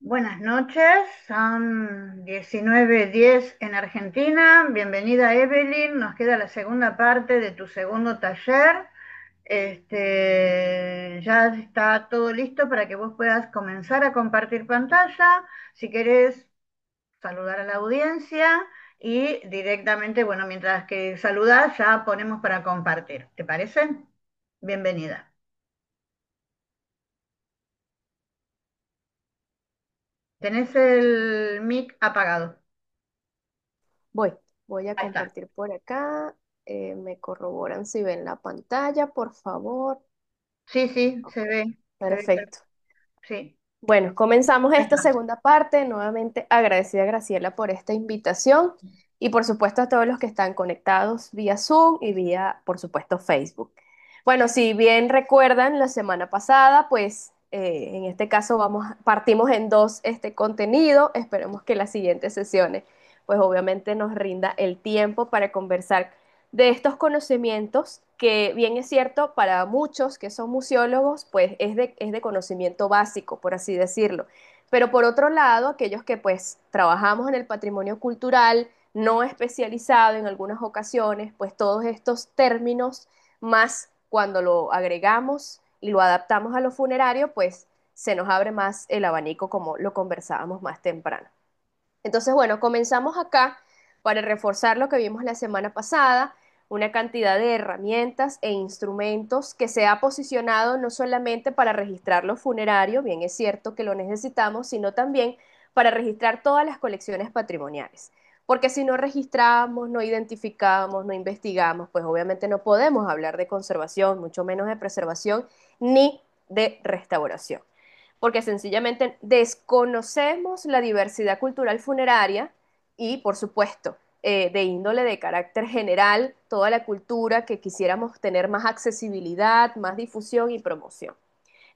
Buenas noches, son 19:10 en Argentina. Bienvenida Evelyn, nos queda la segunda parte de tu segundo taller. Ya está todo listo para que vos puedas comenzar a compartir pantalla. Si querés saludar a la audiencia y directamente, bueno, mientras que saludás ya ponemos para compartir. ¿Te parece? Bienvenida. Tenés el mic apagado. Voy, voy a Ahí está. compartir por acá. Me corroboran si ven la pantalla, por favor. Sí, sí, Ok, se ve, perfecto. sí. Bueno, comenzamos Ahí esta está. segunda parte. Nuevamente agradecida a Graciela por esta invitación y por supuesto a todos los que están conectados vía Zoom y vía, por supuesto, Facebook. Bueno, si bien recuerdan la semana pasada, pues en este caso partimos en dos este contenido. Esperemos que las siguientes sesiones, pues obviamente nos rinda el tiempo para conversar de estos conocimientos que bien es cierto para muchos que son museólogos, pues es de conocimiento básico, por así decirlo. Pero por otro lado, aquellos que pues trabajamos en el patrimonio cultural, no especializado en algunas ocasiones, pues todos estos términos, más cuando lo agregamos y lo adaptamos a lo funerario, pues se nos abre más el abanico como lo conversábamos más temprano. Entonces, bueno, comenzamos acá para reforzar lo que vimos la semana pasada, una cantidad de herramientas e instrumentos que se ha posicionado no solamente para registrar lo funerario, bien es cierto que lo necesitamos, sino también para registrar todas las colecciones patrimoniales. Porque si no registramos, no identificamos, no investigamos, pues obviamente no podemos hablar de conservación, mucho menos de preservación, ni de restauración porque sencillamente desconocemos la diversidad cultural funeraria y, por supuesto, de índole de carácter general, toda la cultura que quisiéramos tener más accesibilidad, más difusión y promoción.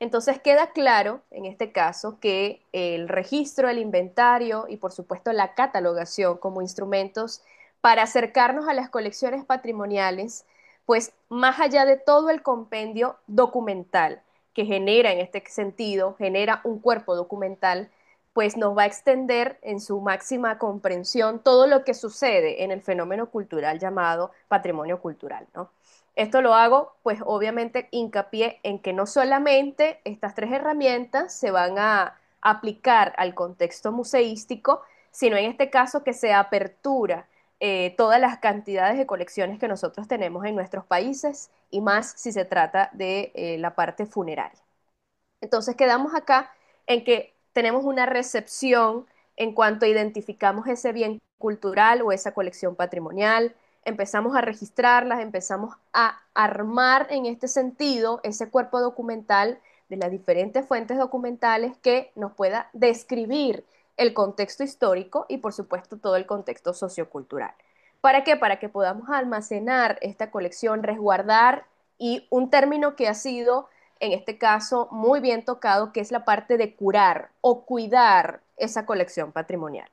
Entonces queda claro, en este caso, que el registro, el inventario y, por supuesto, la catalogación como instrumentos para acercarnos a las colecciones patrimoniales, pues más allá de todo el compendio documental que genera en este sentido, genera un cuerpo documental, pues nos va a extender en su máxima comprensión todo lo que sucede en el fenómeno cultural llamado patrimonio cultural, ¿no? Esto lo hago, pues obviamente hincapié en que no solamente estas tres herramientas se van a aplicar al contexto museístico, sino en este caso que se apertura todas las cantidades de colecciones que nosotros tenemos en nuestros países y más si se trata de la parte funeraria. Entonces quedamos acá en que tenemos una recepción en cuanto identificamos ese bien cultural o esa colección patrimonial, empezamos a registrarlas, empezamos a armar en este sentido ese cuerpo documental de las diferentes fuentes documentales que nos pueda describir el contexto histórico y por supuesto todo el contexto sociocultural. ¿Para qué? Para que podamos almacenar esta colección, resguardar y un término que ha sido en este caso muy bien tocado, que es la parte de curar o cuidar esa colección patrimonial.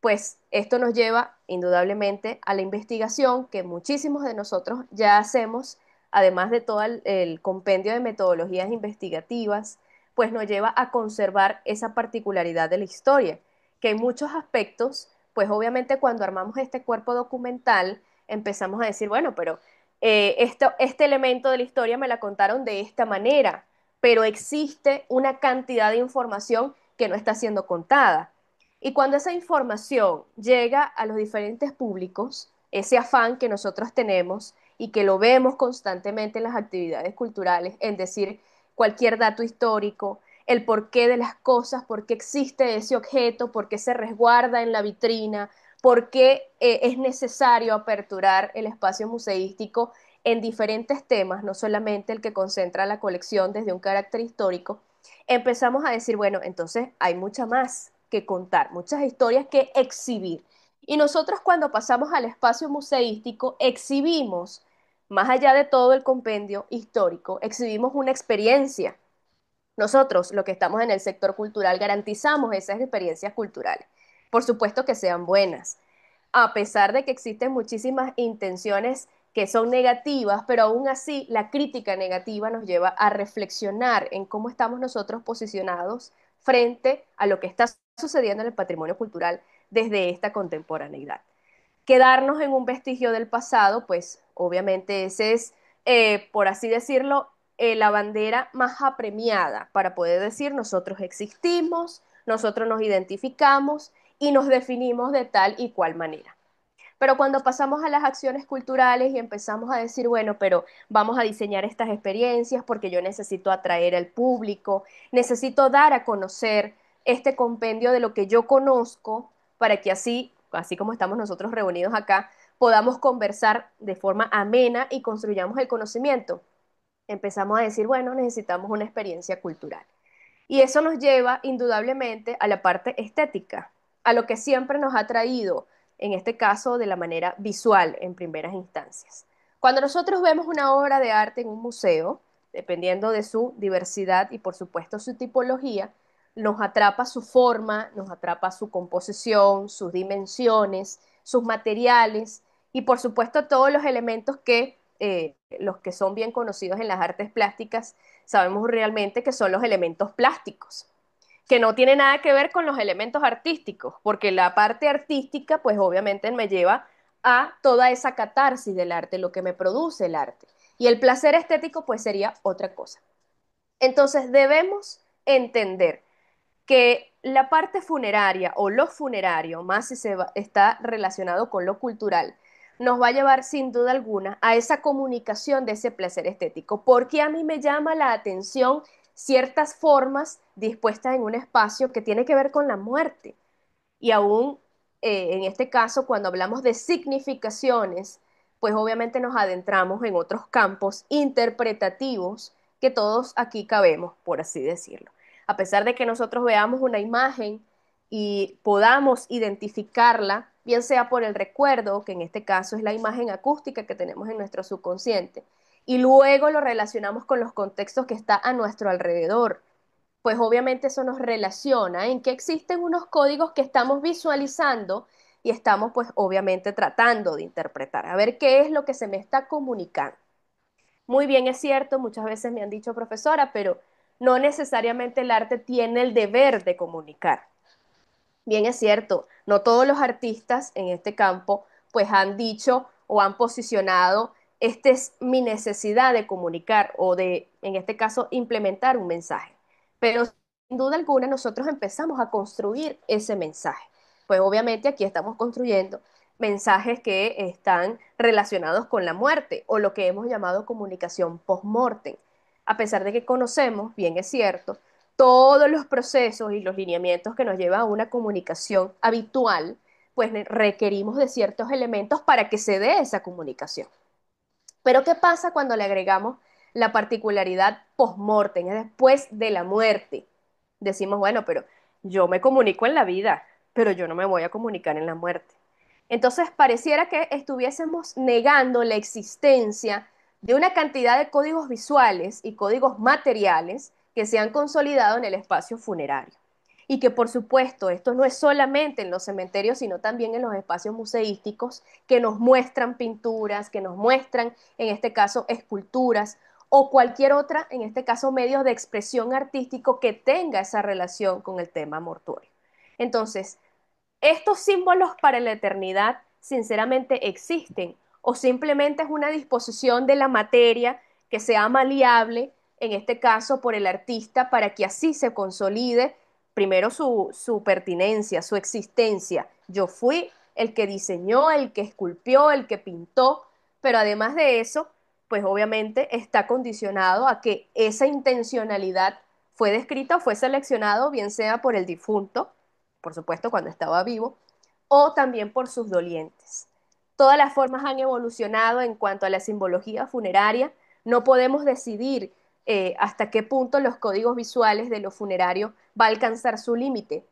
Pues esto nos lleva indudablemente a la investigación que muchísimos de nosotros ya hacemos, además de todo el compendio de metodologías investigativas, pues nos lleva a conservar esa particularidad de la historia, que en muchos aspectos, pues obviamente cuando armamos este cuerpo documental, empezamos a decir, bueno, pero este elemento de la historia me la contaron de esta manera, pero existe una cantidad de información que no está siendo contada. Y cuando esa información llega a los diferentes públicos, ese afán que nosotros tenemos y que lo vemos constantemente en las actividades culturales, en decir cualquier dato histórico, el porqué de las cosas, por qué existe ese objeto, por qué se resguarda en la vitrina, por qué es necesario aperturar el espacio museístico en diferentes temas, no solamente el que concentra la colección desde un carácter histórico, empezamos a decir, bueno, entonces hay mucha más que contar, muchas historias que exhibir. Y nosotros cuando pasamos al espacio museístico exhibimos, más allá de todo el compendio histórico, exhibimos una experiencia. Nosotros, los que estamos en el sector cultural, garantizamos esas experiencias culturales. Por supuesto que sean buenas, a pesar de que existen muchísimas intenciones que son negativas, pero aún así la crítica negativa nos lleva a reflexionar en cómo estamos nosotros posicionados frente a lo que está sucediendo en el patrimonio cultural desde esta contemporaneidad. Quedarnos en un vestigio del pasado, pues obviamente ese es, por así decirlo, la bandera más apremiada para poder decir nosotros existimos, nosotros nos identificamos y nos definimos de tal y cual manera. Pero cuando pasamos a las acciones culturales y empezamos a decir, bueno, pero vamos a diseñar estas experiencias porque yo necesito atraer al público, necesito dar a conocer este compendio de lo que yo conozco para que así como estamos nosotros reunidos acá, podamos conversar de forma amena y construyamos el conocimiento. Empezamos a decir, bueno, necesitamos una experiencia cultural. Y eso nos lleva indudablemente a la parte estética, a lo que siempre nos ha traído, en este caso de la manera visual en primeras instancias. Cuando nosotros vemos una obra de arte en un museo, dependiendo de su diversidad y por supuesto su tipología, nos atrapa su forma, nos atrapa su composición, sus dimensiones, sus materiales y por supuesto todos los elementos que los que son bien conocidos en las artes plásticas sabemos realmente que son los elementos plásticos, que no tiene nada que ver con los elementos artísticos, porque la parte artística, pues obviamente me lleva a toda esa catarsis del arte, lo que me produce el arte. Y el placer estético, pues sería otra cosa. Entonces debemos entender que la parte funeraria o lo funerario, más si está relacionado con lo cultural, nos va a llevar sin duda alguna a esa comunicación de ese placer estético. Porque a mí me llama la atención ciertas formas dispuestas en un espacio que tiene que ver con la muerte. Y aún en este caso, cuando hablamos de significaciones, pues obviamente nos adentramos en otros campos interpretativos que todos aquí cabemos, por así decirlo. A pesar de que nosotros veamos una imagen y podamos identificarla, bien sea por el recuerdo, que en este caso es la imagen acústica que tenemos en nuestro subconsciente, y luego lo relacionamos con los contextos que está a nuestro alrededor, pues obviamente eso nos relaciona en que existen unos códigos que estamos visualizando y estamos pues obviamente tratando de interpretar, a ver qué es lo que se me está comunicando. Muy bien, es cierto, muchas veces me han dicho profesora, pero no necesariamente el arte tiene el deber de comunicar. Bien es cierto, no todos los artistas en este campo pues han dicho o han posicionado, esta es mi necesidad de comunicar o de, en este caso, implementar un mensaje. Pero sin duda alguna nosotros empezamos a construir ese mensaje. Pues obviamente aquí estamos construyendo mensajes que están relacionados con la muerte o lo que hemos llamado comunicación post-mortem. A pesar de que conocemos, bien es cierto, todos los procesos y los lineamientos que nos llevan a una comunicación habitual, pues requerimos de ciertos elementos para que se dé esa comunicación. Pero ¿qué pasa cuando le agregamos la particularidad post-mortem, es después de la muerte? Decimos, bueno, pero yo me comunico en la vida, pero yo no me voy a comunicar en la muerte. Entonces pareciera que estuviésemos negando la existencia de una cantidad de códigos visuales y códigos materiales que se han consolidado en el espacio funerario. Y que por supuesto esto no es solamente en los cementerios, sino también en los espacios museísticos que nos muestran pinturas, que nos muestran, en este caso, esculturas o cualquier otra, en este caso, medios de expresión artístico que tenga esa relación con el tema mortuorio. Entonces, ¿estos símbolos para la eternidad sinceramente existen o simplemente es una disposición de la materia que sea maleable, en este caso por el artista, para que así se consolide primero su pertinencia, su existencia? Yo fui el que diseñó, el que esculpió, el que pintó, pero además de eso, pues obviamente está condicionado a que esa intencionalidad fue descrita o fue seleccionado, bien sea por el difunto, por supuesto cuando estaba vivo, o también por sus dolientes. Todas las formas han evolucionado en cuanto a la simbología funeraria. No podemos decidir hasta qué punto los códigos visuales de lo funerario va a alcanzar su límite,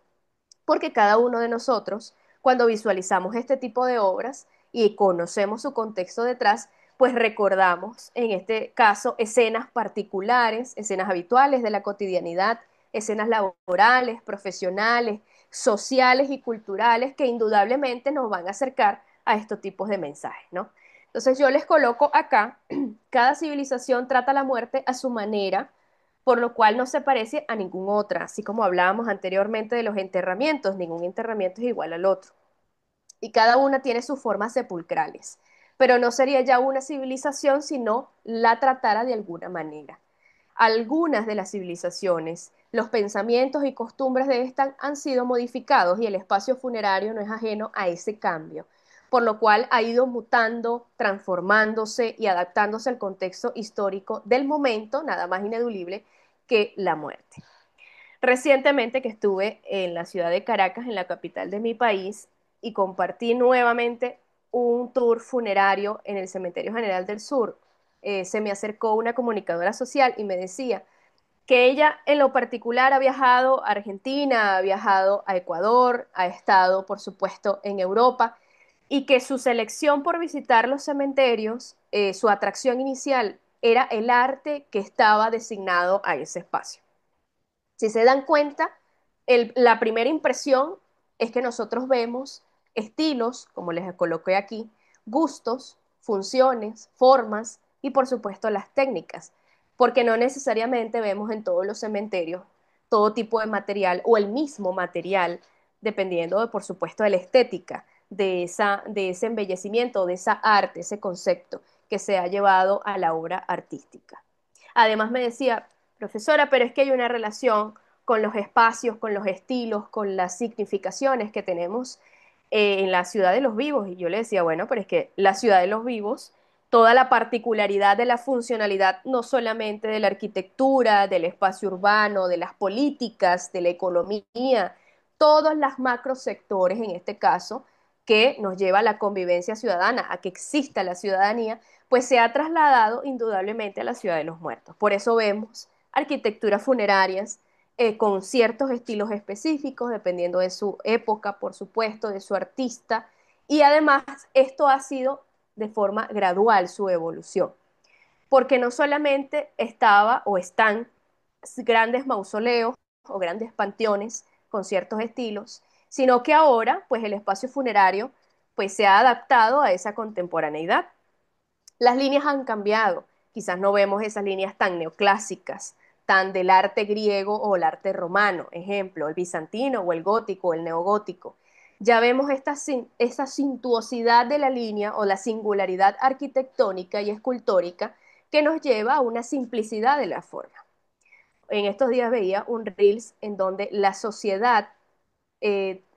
porque cada uno de nosotros, cuando visualizamos este tipo de obras y conocemos su contexto detrás, pues recordamos, en este caso, escenas particulares, escenas habituales de la cotidianidad, escenas laborales, profesionales, sociales y culturales que indudablemente nos van a acercar a estos tipos de mensajes, ¿no? Entonces yo les coloco acá, cada civilización trata la muerte a su manera, por lo cual no se parece a ninguna otra, así como hablábamos anteriormente de los enterramientos, ningún enterramiento es igual al otro. Y cada una tiene sus formas sepulcrales, pero no sería ya una civilización si no la tratara de alguna manera. Algunas de las civilizaciones, los pensamientos y costumbres de estas han sido modificados y el espacio funerario no es ajeno a ese cambio, por lo cual ha ido mutando, transformándose y adaptándose al contexto histórico del momento, nada más ineludible que la muerte. Recientemente que estuve en la ciudad de Caracas, en la capital de mi país, y compartí nuevamente un tour funerario en el Cementerio General del Sur, se me acercó una comunicadora social y me decía que ella en lo particular ha viajado a Argentina, ha viajado a Ecuador, ha estado, por supuesto, en Europa, y que su selección por visitar los cementerios, su atracción inicial era el arte que estaba designado a ese espacio. Si se dan cuenta, la primera impresión es que nosotros vemos estilos, como les coloqué aquí, gustos, funciones, formas y por supuesto las técnicas, porque no necesariamente vemos en todos los cementerios todo tipo de material o el mismo material, dependiendo de, por supuesto, de la estética de ese embellecimiento, de esa arte, ese concepto que se ha llevado a la obra artística. Además me decía, profesora, pero es que hay una relación con los espacios, con los estilos, con las significaciones que tenemos en la ciudad de los vivos. Y yo le decía, bueno, pero es que la ciudad de los vivos, toda la particularidad de la funcionalidad, no solamente de la arquitectura, del espacio urbano, de las políticas, de la economía, todos los macrosectores en este caso, que nos lleva a la convivencia ciudadana, a que exista la ciudadanía, pues se ha trasladado indudablemente a la ciudad de los muertos. Por eso vemos arquitecturas funerarias con ciertos estilos específicos, dependiendo de su época, por supuesto, de su artista, y además esto ha sido de forma gradual su evolución, porque no solamente estaba o están grandes mausoleos o grandes panteones con ciertos estilos, sino que ahora pues el espacio funerario pues se ha adaptado a esa contemporaneidad. Las líneas han cambiado, quizás no vemos esas líneas tan neoclásicas, tan del arte griego o el arte romano, ejemplo, el bizantino o el gótico o el neogótico. Ya vemos esa suntuosidad de la línea o la singularidad arquitectónica y escultórica que nos lleva a una simplicidad de la forma. En estos días veía un Reels en donde la sociedad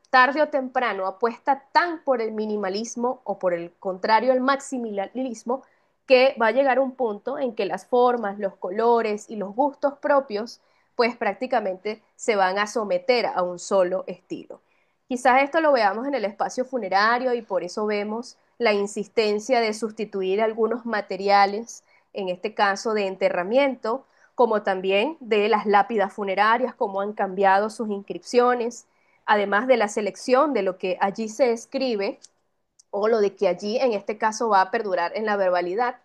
tarde o temprano apuesta tan por el minimalismo o por el contrario el maximalismo que va a llegar un punto en que las formas, los colores y los gustos propios pues prácticamente se van a someter a un solo estilo. Quizás esto lo veamos en el espacio funerario y por eso vemos la insistencia de sustituir algunos materiales, en este caso de enterramiento, como también de las lápidas funerarias, cómo han cambiado sus inscripciones, además de la selección de lo que allí se escribe o lo de que allí en este caso va a perdurar en la verbalidad,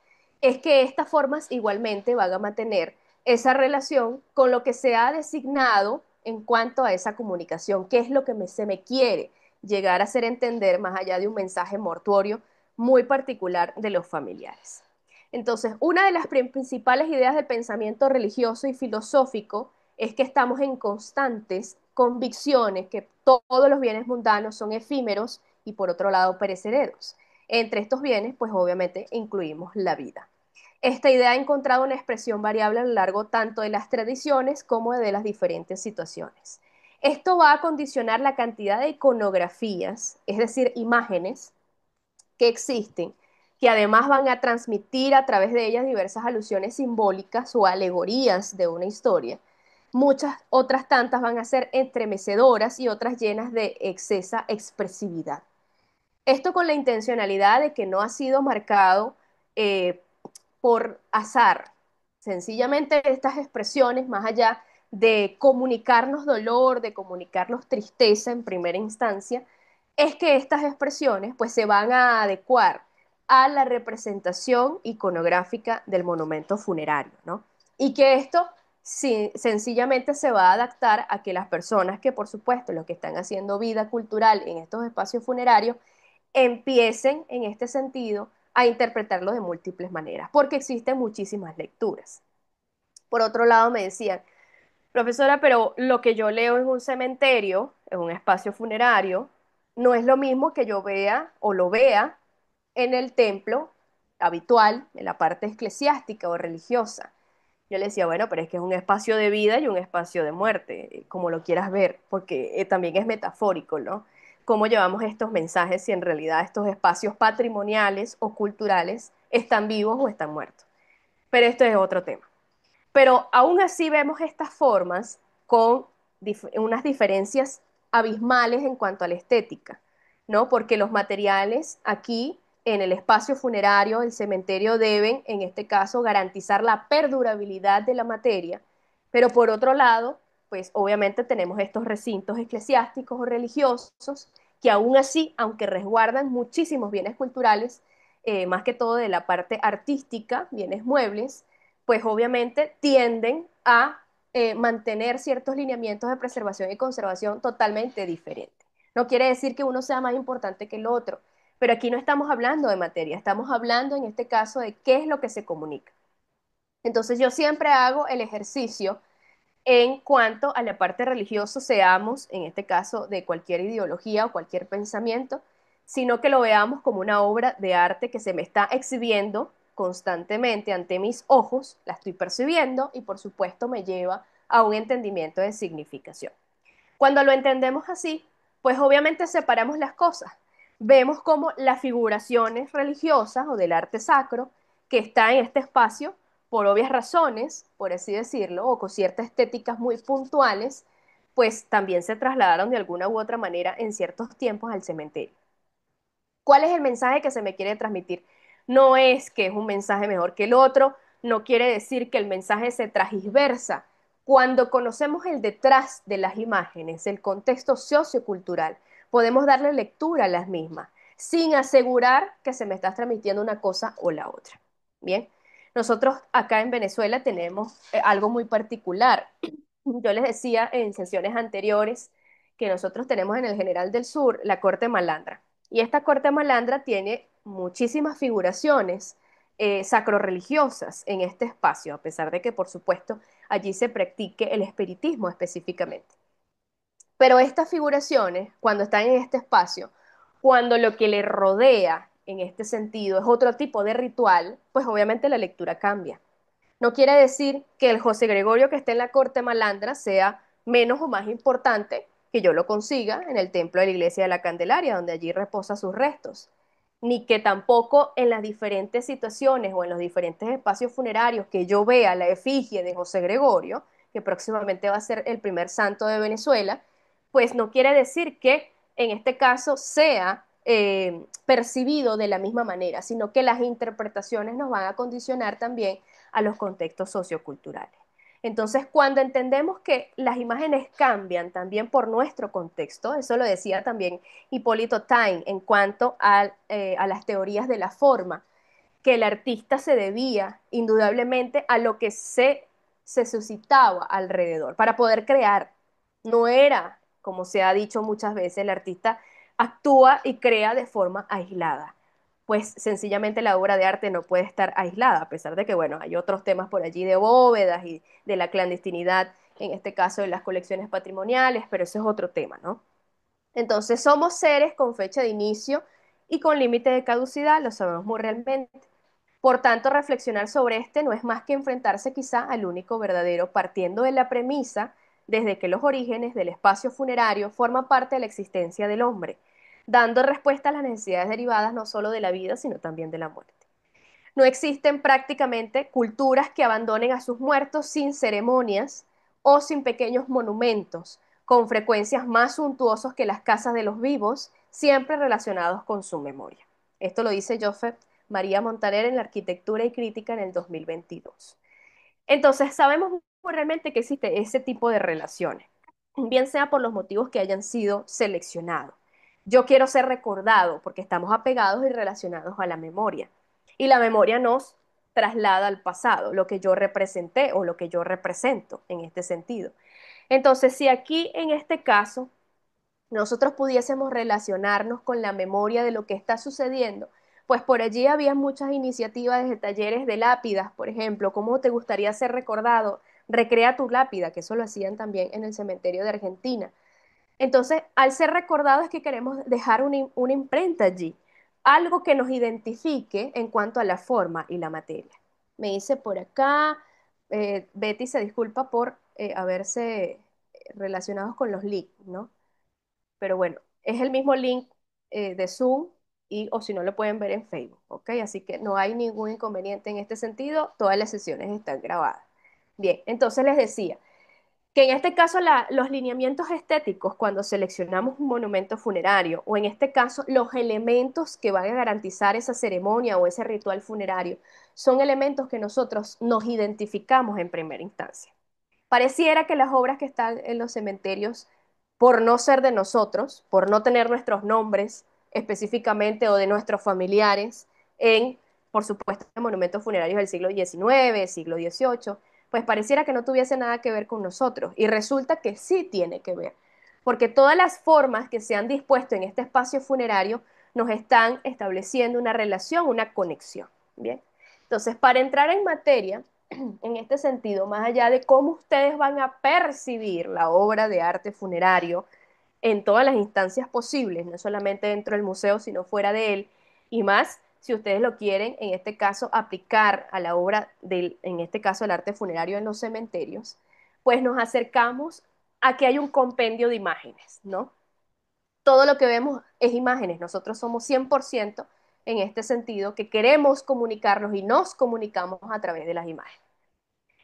es que estas formas igualmente van a mantener esa relación con lo que se ha designado en cuanto a esa comunicación, qué es lo que se me quiere llegar a hacer entender más allá de un mensaje mortuorio muy particular de los familiares. Entonces, una de las principales ideas del pensamiento religioso y filosófico es que estamos en constantes convicciones que todos los bienes mundanos son efímeros y por otro lado perecederos. Entre estos bienes, pues obviamente incluimos la vida. Esta idea ha encontrado una expresión variable a lo largo tanto de las tradiciones como de las diferentes situaciones. Esto va a condicionar la cantidad de iconografías, es decir, imágenes que existen, que además van a transmitir a través de ellas diversas alusiones simbólicas o alegorías de una historia. Muchas otras tantas van a ser entremecedoras y otras llenas de excesa expresividad. Esto con la intencionalidad de que no ha sido marcado eh, por azar. Sencillamente estas expresiones, más allá de comunicarnos dolor, de comunicarnos tristeza en primera instancia, es que estas expresiones pues se van a adecuar a la representación iconográfica del monumento funerario, ¿no? Y que esto sencillamente se va a adaptar a que las personas que, por supuesto, los que están haciendo vida cultural en estos espacios funerarios, empiecen en este sentido a interpretarlo de múltiples maneras, porque existen muchísimas lecturas. Por otro lado, me decían, profesora, pero lo que yo leo en un cementerio, en un espacio funerario, no es lo mismo que yo vea o lo vea en el templo habitual, en la parte eclesiástica o religiosa. Yo le decía, bueno, pero es que es un espacio de vida y un espacio de muerte, como lo quieras ver, porque también es metafórico, ¿no? ¿Cómo llevamos estos mensajes si en realidad estos espacios patrimoniales o culturales están vivos o están muertos? Pero esto es otro tema. Pero aún así vemos estas formas con unas diferencias abismales en cuanto a la estética, ¿no? Porque los materiales aquí en el espacio funerario, el cementerio, deben, en este caso, garantizar la perdurabilidad de la materia, pero por otro lado, pues obviamente tenemos estos recintos eclesiásticos o religiosos que aún así, aunque resguardan muchísimos bienes culturales, más que todo de la parte artística, bienes muebles, pues obviamente tienden a mantener ciertos lineamientos de preservación y conservación totalmente diferentes. No quiere decir que uno sea más importante que el otro, pero aquí no estamos hablando de materia, estamos hablando en este caso de qué es lo que se comunica. Entonces yo siempre hago el ejercicio en cuanto a la parte religiosa, seamos, en este caso, de cualquier ideología o cualquier pensamiento, sino que lo veamos como una obra de arte que se me está exhibiendo constantemente ante mis ojos, la estoy percibiendo y por supuesto me lleva a un entendimiento de significación. Cuando lo entendemos así, pues obviamente separamos las cosas. Vemos como las figuraciones religiosas o del arte sacro que está en este espacio, por obvias razones, por así decirlo, o con ciertas estéticas muy puntuales, pues también se trasladaron de alguna u otra manera en ciertos tiempos al cementerio. ¿Cuál es el mensaje que se me quiere transmitir? No es que es un mensaje mejor que el otro, no quiere decir que el mensaje se transversa. Cuando conocemos el detrás de las imágenes, el contexto sociocultural, podemos darle lectura a las mismas, sin asegurar que se me está transmitiendo una cosa o la otra. Bien, nosotros acá en Venezuela tenemos algo muy particular. Yo les decía en sesiones anteriores que nosotros tenemos en el General del Sur la Corte Malandra. Y esta corte malandra tiene muchísimas figuraciones sacroreligiosas en este espacio, a pesar de que, por supuesto, allí se practique el espiritismo específicamente. Pero estas figuraciones, cuando están en este espacio, cuando lo que le rodea en este sentido es otro tipo de ritual, pues obviamente la lectura cambia. No quiere decir que el José Gregorio que esté en la corte malandra sea menos o más importante que yo lo consiga en el templo de la iglesia de la Candelaria, donde allí reposa sus restos, ni que tampoco en las diferentes situaciones o en los diferentes espacios funerarios que yo vea la efigie de José Gregorio, que próximamente va a ser el primer santo de Venezuela, pues no quiere decir que en este caso sea percibido de la misma manera, sino que las interpretaciones nos van a condicionar también a los contextos socioculturales. Entonces, cuando entendemos que las imágenes cambian también por nuestro contexto, eso lo decía también Hipólito Taine en cuanto a las teorías de la forma, que el artista se debía indudablemente a lo que se suscitaba alrededor para poder crear. No era, como se ha dicho muchas veces, el artista actúa y crea de forma aislada. Pues sencillamente la obra de arte no puede estar aislada, a pesar de que, bueno, hay otros temas por allí de bóvedas y de la clandestinidad, en este caso de las colecciones patrimoniales, pero ese es otro tema, ¿no? Entonces somos seres con fecha de inicio y con límite de caducidad, lo sabemos muy realmente. Por tanto, reflexionar sobre este no es más que enfrentarse quizá al único verdadero, partiendo de la premisa desde que los orígenes del espacio funerario forman parte de la existencia del hombre, dando respuesta a las necesidades derivadas no solo de la vida, sino también de la muerte. No existen prácticamente culturas que abandonen a sus muertos sin ceremonias o sin pequeños monumentos, con frecuencias más suntuosos que las casas de los vivos, siempre relacionados con su memoria. Esto lo dice Joseph María Montaner en la Arquitectura y Crítica en el 2022. Entonces, sabemos realmente que existe ese tipo de relaciones, bien sea por los motivos que hayan sido seleccionados. Yo quiero ser recordado porque estamos apegados y relacionados a la memoria. Y la memoria nos traslada al pasado, lo que yo representé o lo que yo represento en este sentido. Entonces, si aquí en este caso nosotros pudiésemos relacionarnos con la memoria de lo que está sucediendo, pues por allí había muchas iniciativas de talleres de lápidas, por ejemplo, ¿cómo te gustaría ser recordado? Recrea tu lápida, que eso lo hacían también en el cementerio de Argentina. Entonces, al ser recordados es que queremos dejar una imprenta allí, algo que nos identifique en cuanto a la forma y la materia. Me dice por acá, Betty se disculpa por haberse relacionados con los links, ¿no? Pero bueno, es el mismo link de Zoom y o si no lo pueden ver en Facebook, ¿ok? Así que no hay ningún inconveniente en este sentido, todas las sesiones están grabadas. Bien, entonces les decía, que en este caso los lineamientos estéticos, cuando seleccionamos un monumento funerario, o en este caso los elementos que van a garantizar esa ceremonia o ese ritual funerario, son elementos que nosotros nos identificamos en primera instancia. Pareciera que las obras que están en los cementerios, por no ser de nosotros, por no tener nuestros nombres específicamente o de nuestros familiares en, por supuesto, monumentos funerarios del siglo XIX, siglo XVIII, pues pareciera que no tuviese nada que ver con nosotros. Y resulta que sí tiene que ver, porque todas las formas que se han dispuesto en este espacio funerario nos están estableciendo una relación, una conexión. Bien, entonces, para entrar en materia, en este sentido, más allá de cómo ustedes van a percibir la obra de arte funerario en todas las instancias posibles, no solamente dentro del museo, sino fuera de él, y más si ustedes lo quieren, en este caso, aplicar a la obra del, en este caso, el arte funerario en los cementerios, pues nos acercamos a que hay un compendio de imágenes, ¿no? Todo lo que vemos es imágenes, nosotros somos 100% en este sentido que queremos comunicarnos y nos comunicamos a través de las imágenes.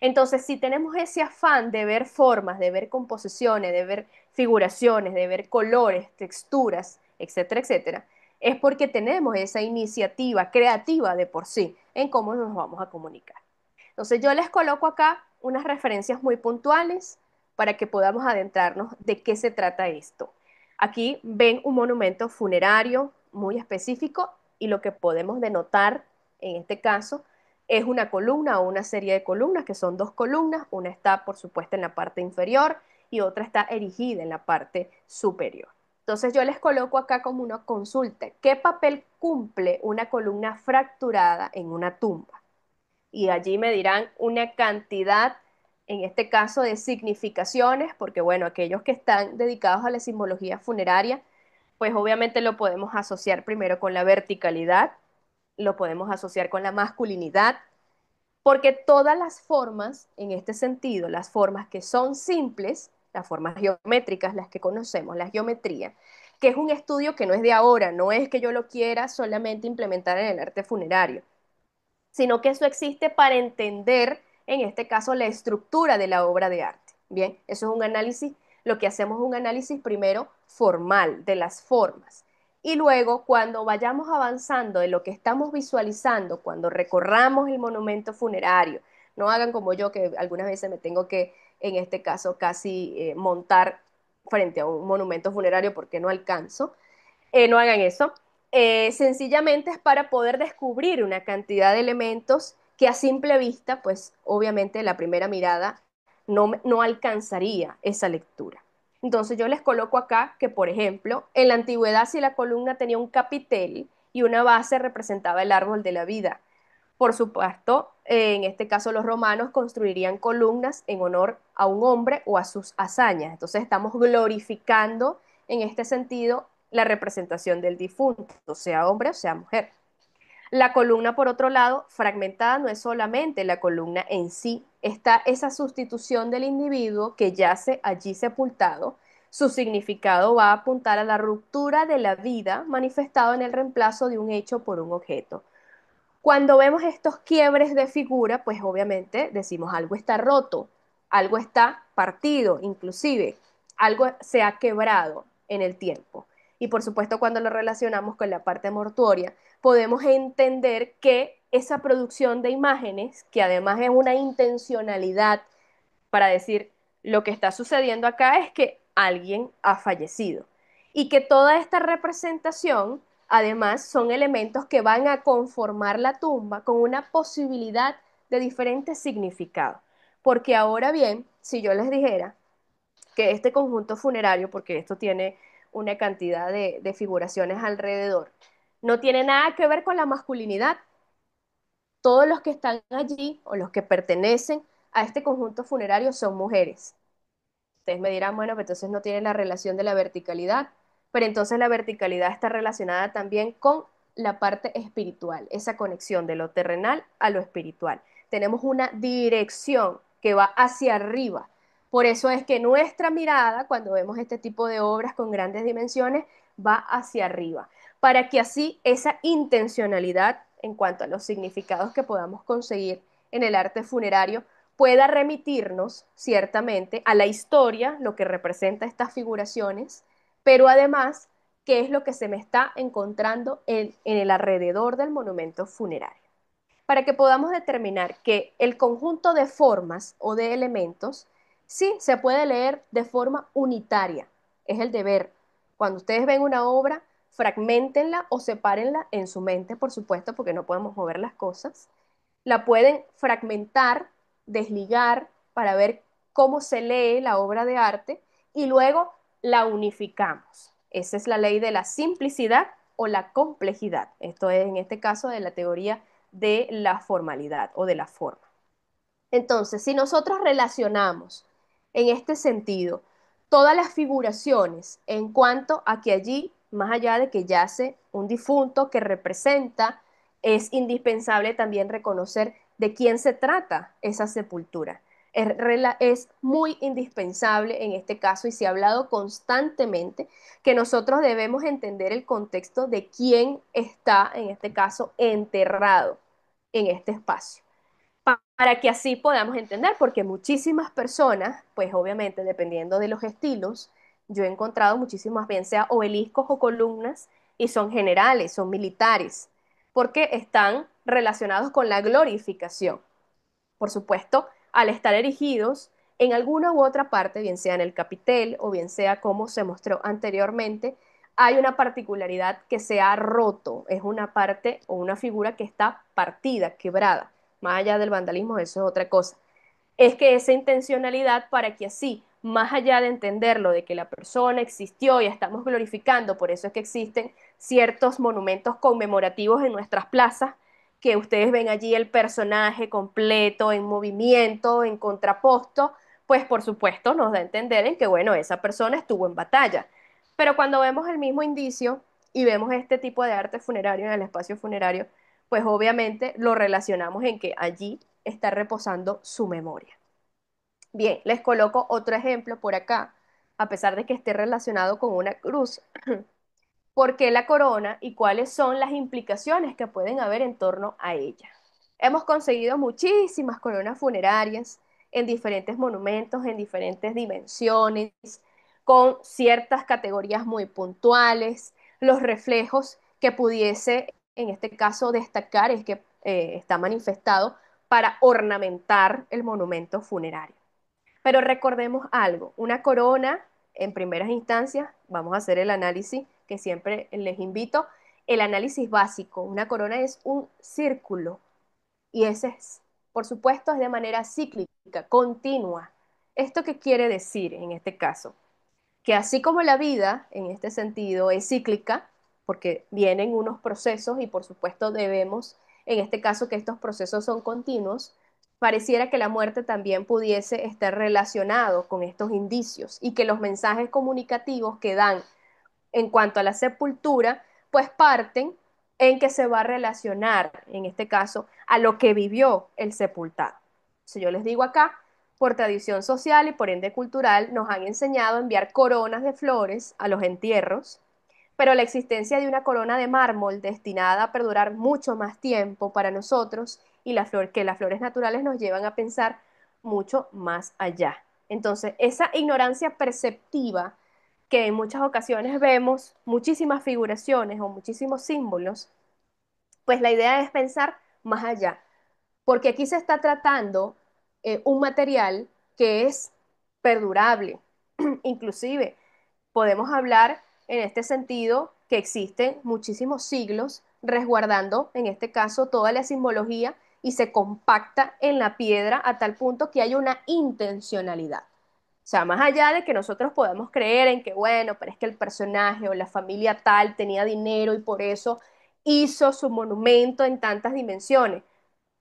Entonces, si tenemos ese afán de ver formas, de ver composiciones, de ver figuraciones, de ver colores, texturas, etcétera, etcétera, es porque tenemos esa iniciativa creativa de por sí en cómo nos vamos a comunicar. Entonces, yo les coloco acá unas referencias muy puntuales para que podamos adentrarnos de qué se trata esto. Aquí ven un monumento funerario muy específico y lo que podemos denotar en este caso es una columna o una serie de columnas, que son dos columnas, una está por supuesto en la parte inferior y otra está erigida en la parte superior. Entonces yo les coloco acá como una consulta, ¿qué papel cumple una columna fracturada en una tumba? Y allí me dirán una cantidad, en este caso, de significaciones, porque bueno, aquellos que están dedicados a la simbología funeraria, pues obviamente lo podemos asociar primero con la verticalidad, lo podemos asociar con la masculinidad, porque todas las formas, en este sentido, las formas que son simples, las formas geométricas, las que conocemos, la geometría, que es un estudio que no es de ahora, no es que yo lo quiera solamente implementar en el arte funerario, sino que eso existe para entender, en este caso, la estructura de la obra de arte. Bien, eso es un análisis, lo que hacemos es un análisis primero formal de las formas. Y luego, cuando vayamos avanzando de lo que estamos visualizando, cuando recorramos el monumento funerario, no hagan como yo, que algunas veces me tengo que, en este caso, casi montar frente a un monumento funerario porque no alcanzo, no hagan eso. Sencillamente es para poder descubrir una cantidad de elementos que a simple vista, pues obviamente la primera mirada no alcanzaría esa lectura. Entonces yo les coloco acá que, por ejemplo, en la antigüedad si la columna tenía un capitel y una base representaba el árbol de la vida. Por supuesto, en este caso los romanos construirían columnas en honor a un hombre o a sus hazañas. Entonces estamos glorificando en este sentido la representación del difunto, sea hombre o sea mujer. La columna, por otro lado, fragmentada no es solamente la columna en sí, está esa sustitución del individuo que yace allí sepultado. Su significado va a apuntar a la ruptura de la vida manifestado en el reemplazo de un hecho por un objeto. Cuando vemos estos quiebres de figura, pues obviamente decimos algo está roto, algo está partido, inclusive algo se ha quebrado en el tiempo. Y por supuesto cuando lo relacionamos con la parte mortuoria, podemos entender que esa producción de imágenes, que además es una intencionalidad para decir lo que está sucediendo acá es que alguien ha fallecido y que toda esta representación además son elementos que van a conformar la tumba con una posibilidad de diferentes significados. Porque ahora bien, si yo les dijera que este conjunto funerario, porque esto tiene una cantidad de figuraciones alrededor, No tiene nada que ver con la masculinidad. Todos los que están allí o los que pertenecen a este conjunto funerario son mujeres. Ustedes me dirán, bueno, pero entonces no tiene la relación de la verticalidad, pero entonces la verticalidad está relacionada también con la parte espiritual, esa conexión de lo terrenal a lo espiritual. Tenemos una dirección que va hacia arriba. Por eso es que nuestra mirada, cuando vemos este tipo de obras con grandes dimensiones, va hacia arriba, para que así esa intencionalidad en cuanto a los significados que podamos conseguir en el arte funerario pueda remitirnos ciertamente a la historia, lo que representa estas figuraciones, pero además qué es lo que se me está encontrando en el alrededor del monumento funerario, para que podamos determinar que el conjunto de formas o de elementos sí se puede leer de forma unitaria, es el deber. Cuando ustedes ven una obra, fragmentenla o sepárenla en su mente, por supuesto, porque no podemos mover las cosas, la pueden fragmentar, desligar para ver cómo se lee la obra de arte y luego la unificamos. Esa es la ley de la simplicidad o la complejidad. Esto es en este caso de la teoría de la formalidad o de la forma. Entonces, si nosotros relacionamos en este sentido todas las figuraciones en cuanto a que allí, más allá de que yace un difunto que representa, es indispensable también reconocer de quién se trata esa sepultura. Es muy indispensable en este caso y se ha hablado constantemente que nosotros debemos entender el contexto de quién está en este caso enterrado en este espacio para que así podamos entender, porque muchísimas personas, pues obviamente dependiendo de los estilos, yo he encontrado muchísimas, bien sea obeliscos o columnas, y son generales, son militares, porque están relacionados con la glorificación. Por supuesto, al estar erigidos en alguna u otra parte, bien sea en el capitel o bien sea como se mostró anteriormente, hay una particularidad que se ha roto, es una parte o una figura que está partida, quebrada. Más allá del vandalismo, eso es otra cosa. Es que esa intencionalidad para que así, más allá de entenderlo, de que la persona existió y estamos glorificando, por eso es que existen ciertos monumentos conmemorativos en nuestras plazas, que ustedes ven allí el personaje completo, en movimiento, en contraposto, pues por supuesto nos da a entender en que, bueno, esa persona estuvo en batalla. Pero cuando vemos el mismo indicio y vemos este tipo de arte funerario en el espacio funerario, pues obviamente lo relacionamos en que allí está reposando su memoria. Bien, les coloco otro ejemplo por acá, a pesar de que esté relacionado con una cruz. ¿Por qué la corona y cuáles son las implicaciones que pueden haber en torno a ella? Hemos conseguido muchísimas coronas funerarias en diferentes monumentos, en diferentes dimensiones, con ciertas categorías muy puntuales. Los reflejos que pudiese, en este caso, destacar es que está manifestado para ornamentar el monumento funerario. Pero recordemos algo, una corona, en primeras instancias, vamos a hacer el análisis que siempre les invito, el análisis básico, una corona es un círculo y ese es, por supuesto, es de manera cíclica, continua. ¿Esto qué quiere decir en este caso? Que así como la vida, en este sentido, es cíclica, porque vienen unos procesos y por supuesto debemos, en este caso, que estos procesos son continuos, pareciera que la muerte también pudiese estar relacionado con estos indicios y que los mensajes comunicativos que dan en cuanto a la sepultura, pues parten en que se va a relacionar, en este caso, a lo que vivió el sepultado. Si yo les digo acá, por tradición social y por ende cultural, nos han enseñado a enviar coronas de flores a los entierros, pero la existencia de una corona de mármol destinada a perdurar mucho más tiempo para nosotros y que las flores naturales nos llevan a pensar mucho más allá. Entonces, esa ignorancia perceptiva que en muchas ocasiones vemos muchísimas figuraciones o muchísimos símbolos, pues la idea es pensar más allá, porque aquí se está tratando un material que es perdurable. Inclusive podemos hablar en este sentido que existen muchísimos siglos resguardando, en este caso, toda la simbología y se compacta en la piedra a tal punto que hay una intencionalidad. O sea, más allá de que nosotros podamos creer en que, bueno, pero es que el personaje o la familia tal tenía dinero y por eso hizo su monumento en tantas dimensiones?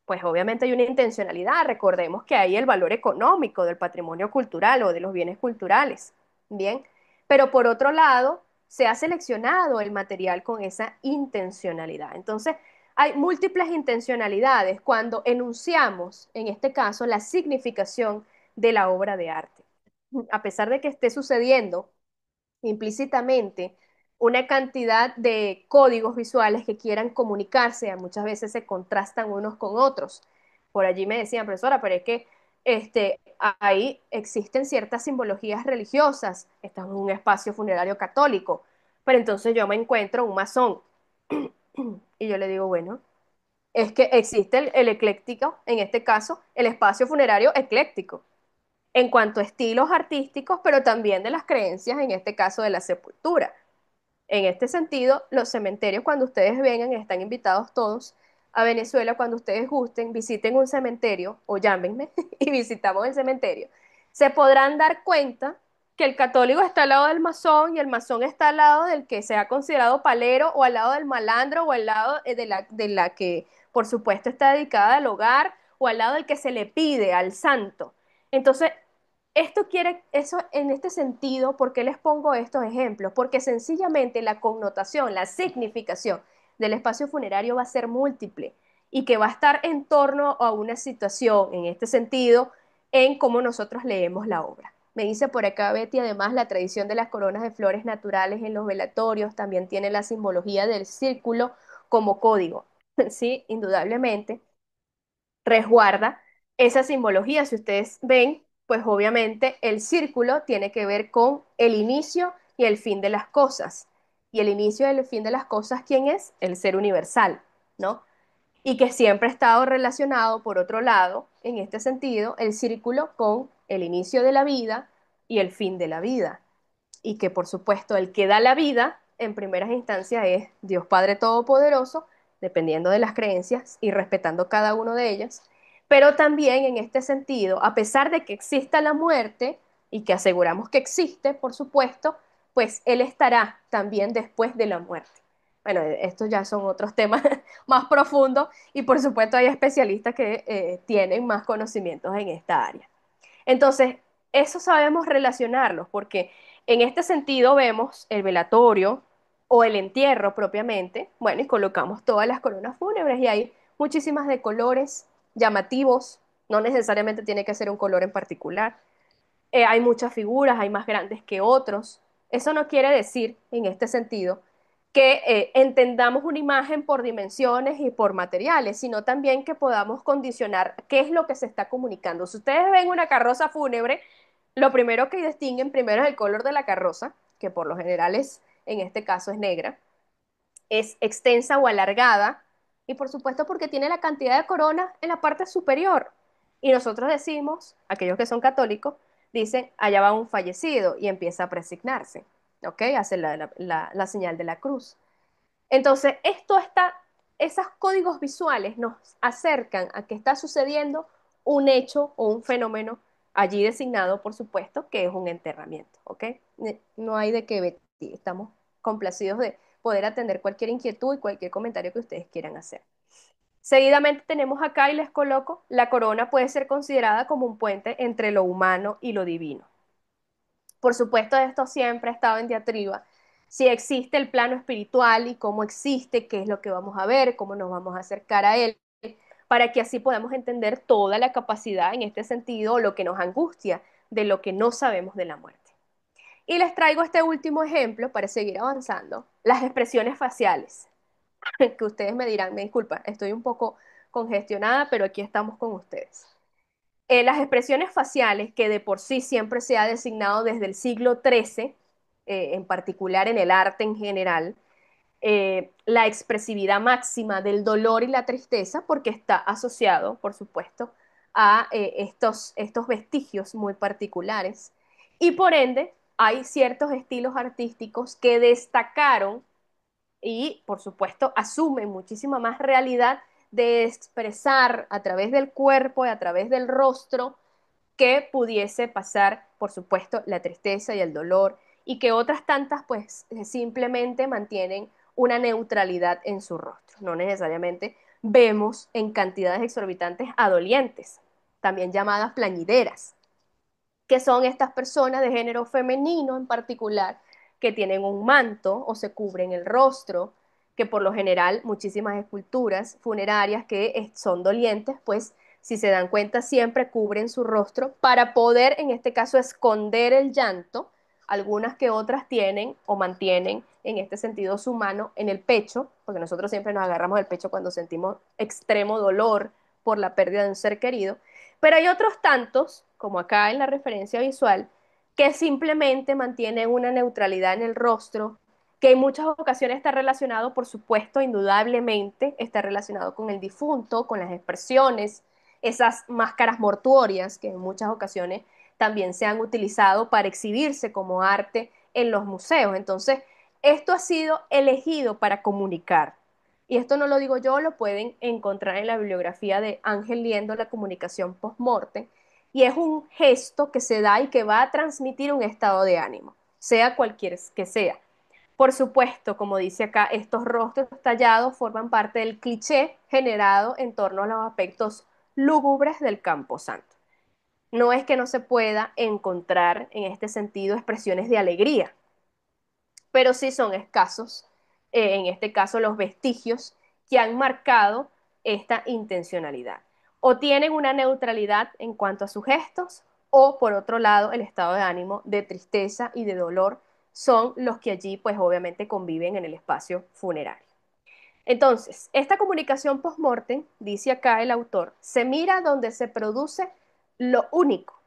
Pues obviamente hay una intencionalidad. Recordemos que hay el valor económico del patrimonio cultural o de los bienes culturales. Bien, pero por otro lado, se ha seleccionado el material con esa intencionalidad. Entonces, hay múltiples intencionalidades cuando enunciamos, en este caso, la significación de la obra de arte. A pesar de que esté sucediendo implícitamente una cantidad de códigos visuales que quieran comunicarse, muchas veces se contrastan unos con otros. Por allí me decían, profesora, pero es que ahí existen ciertas simbologías religiosas, estamos en un espacio funerario católico, pero entonces yo me encuentro un masón y yo le digo, bueno, es que existe el ecléctico, en este caso, el espacio funerario ecléctico en cuanto a estilos artísticos, pero también de las creencias, en este caso de la sepultura. En este sentido, los cementerios, cuando ustedes vengan, están invitados todos a Venezuela, cuando ustedes gusten, visiten un cementerio o llámenme y visitamos el cementerio. Se podrán dar cuenta que el católico está al lado del masón y el masón está al lado del que se ha considerado palero o al lado del malandro o al lado de la que, por supuesto, está dedicada al hogar o al lado del que se le pide al santo. Entonces, esto quiere, eso en este sentido, ¿por qué les pongo estos ejemplos? Porque sencillamente la connotación, la significación del espacio funerario va a ser múltiple y que va a estar en torno a una situación, en este sentido, en cómo nosotros leemos la obra. Me dice por acá Betty, además, la tradición de las coronas de flores naturales en los velatorios también tiene la simbología del círculo como código. Sí, indudablemente resguarda esa simbología. Si ustedes ven, pues obviamente el círculo tiene que ver con el inicio y el fin de las cosas. Y el inicio y el fin de las cosas, ¿quién es? El ser universal, ¿no? Y que siempre ha estado relacionado, por otro lado, en este sentido, el círculo con el inicio de la vida y el fin de la vida y que por supuesto el que da la vida en primeras instancias es Dios Padre Todopoderoso, dependiendo de las creencias y respetando cada una de ellas, pero también en este sentido, a pesar de que exista la muerte y que aseguramos que existe, por supuesto, pues Él estará también después de la muerte. Bueno, estos ya son otros temas más profundos y por supuesto hay especialistas que tienen más conocimientos en esta área. Entonces, eso sabemos relacionarlos porque en este sentido vemos el velatorio o el entierro propiamente, bueno, y colocamos todas las coronas fúnebres y hay muchísimas de colores llamativos, no necesariamente tiene que ser un color en particular. Hay muchas figuras, hay más grandes que otros. Eso no quiere decir, en este sentido, que entendamos una imagen por dimensiones y por materiales, sino también que podamos condicionar qué es lo que se está comunicando. Si ustedes ven una carroza fúnebre, lo primero que distinguen primero es el color de la carroza, que por lo general es, en este caso, es negra, es extensa o alargada, y por supuesto porque tiene la cantidad de coronas en la parte superior. Y nosotros decimos, aquellos que son católicos, dicen, allá va un fallecido y empieza a presignarse, ¿ok? Hace la señal de la cruz. Entonces, esos códigos visuales nos acercan a que está sucediendo un hecho o un fenómeno allí designado, por supuesto, que es un enterramiento, ¿ok? No hay de qué, Betty. Estamos complacidos de poder atender cualquier inquietud y cualquier comentario que ustedes quieran hacer. Seguidamente tenemos acá y les coloco, la corona puede ser considerada como un puente entre lo humano y lo divino. Por supuesto, esto siempre ha estado en diatriba. Si existe el plano espiritual y cómo existe, qué es lo que vamos a ver, cómo nos vamos a acercar a él, para que así podamos entender toda la capacidad en este sentido, lo que nos angustia de lo que no sabemos de la muerte. Y les traigo este último ejemplo para seguir avanzando, las expresiones faciales, que ustedes me dirán, me disculpa, estoy un poco congestionada, pero aquí estamos con ustedes. Las expresiones faciales, que de por sí siempre se ha designado desde el siglo XIII, en particular en el arte en general, la expresividad máxima del dolor y la tristeza, porque está asociado, por supuesto, a estos vestigios muy particulares. Y por ende, hay ciertos estilos artísticos que destacaron y, por supuesto, asumen muchísima más realidad de expresar a través del cuerpo y a través del rostro que pudiese pasar, por supuesto, la tristeza y el dolor y que otras tantas pues simplemente mantienen una neutralidad en su rostro. No necesariamente vemos en cantidades exorbitantes a dolientes, también llamadas plañideras, que son estas personas de género femenino en particular, que tienen un manto o se cubren el rostro, que por lo general muchísimas esculturas funerarias que son dolientes, pues si se dan cuenta siempre cubren su rostro para poder, en este caso, esconder el llanto. Algunas que otras tienen o mantienen en este sentido su mano en el pecho, porque nosotros siempre nos agarramos el pecho cuando sentimos extremo dolor por la pérdida de un ser querido, pero hay otros tantos, como acá en la referencia visual, que simplemente mantienen una neutralidad en el rostro, que en muchas ocasiones está relacionado, por supuesto, indudablemente, está relacionado con el difunto, con las expresiones, esas máscaras mortuorias que en muchas ocasiones también se han utilizado para exhibirse como arte en los museos. Entonces, esto ha sido elegido para comunicar. Y esto no lo digo yo, lo pueden encontrar en la bibliografía de Ángel Liendo, La comunicación post-mortem, y es un gesto que se da y que va a transmitir un estado de ánimo, sea cualquier que sea. Por supuesto, como dice acá, estos rostros tallados forman parte del cliché generado en torno a los aspectos lúgubres del camposanto. No es que no se pueda encontrar en este sentido expresiones de alegría, pero sí son escasos, en este caso, los vestigios que han marcado esta intencionalidad. O tienen una neutralidad en cuanto a sus gestos, o por otro lado, el estado de ánimo de tristeza y de dolor son los que allí, pues obviamente, conviven en el espacio funerario. Entonces, esta comunicación post-mortem, dice acá el autor, se mira donde se produce lo único.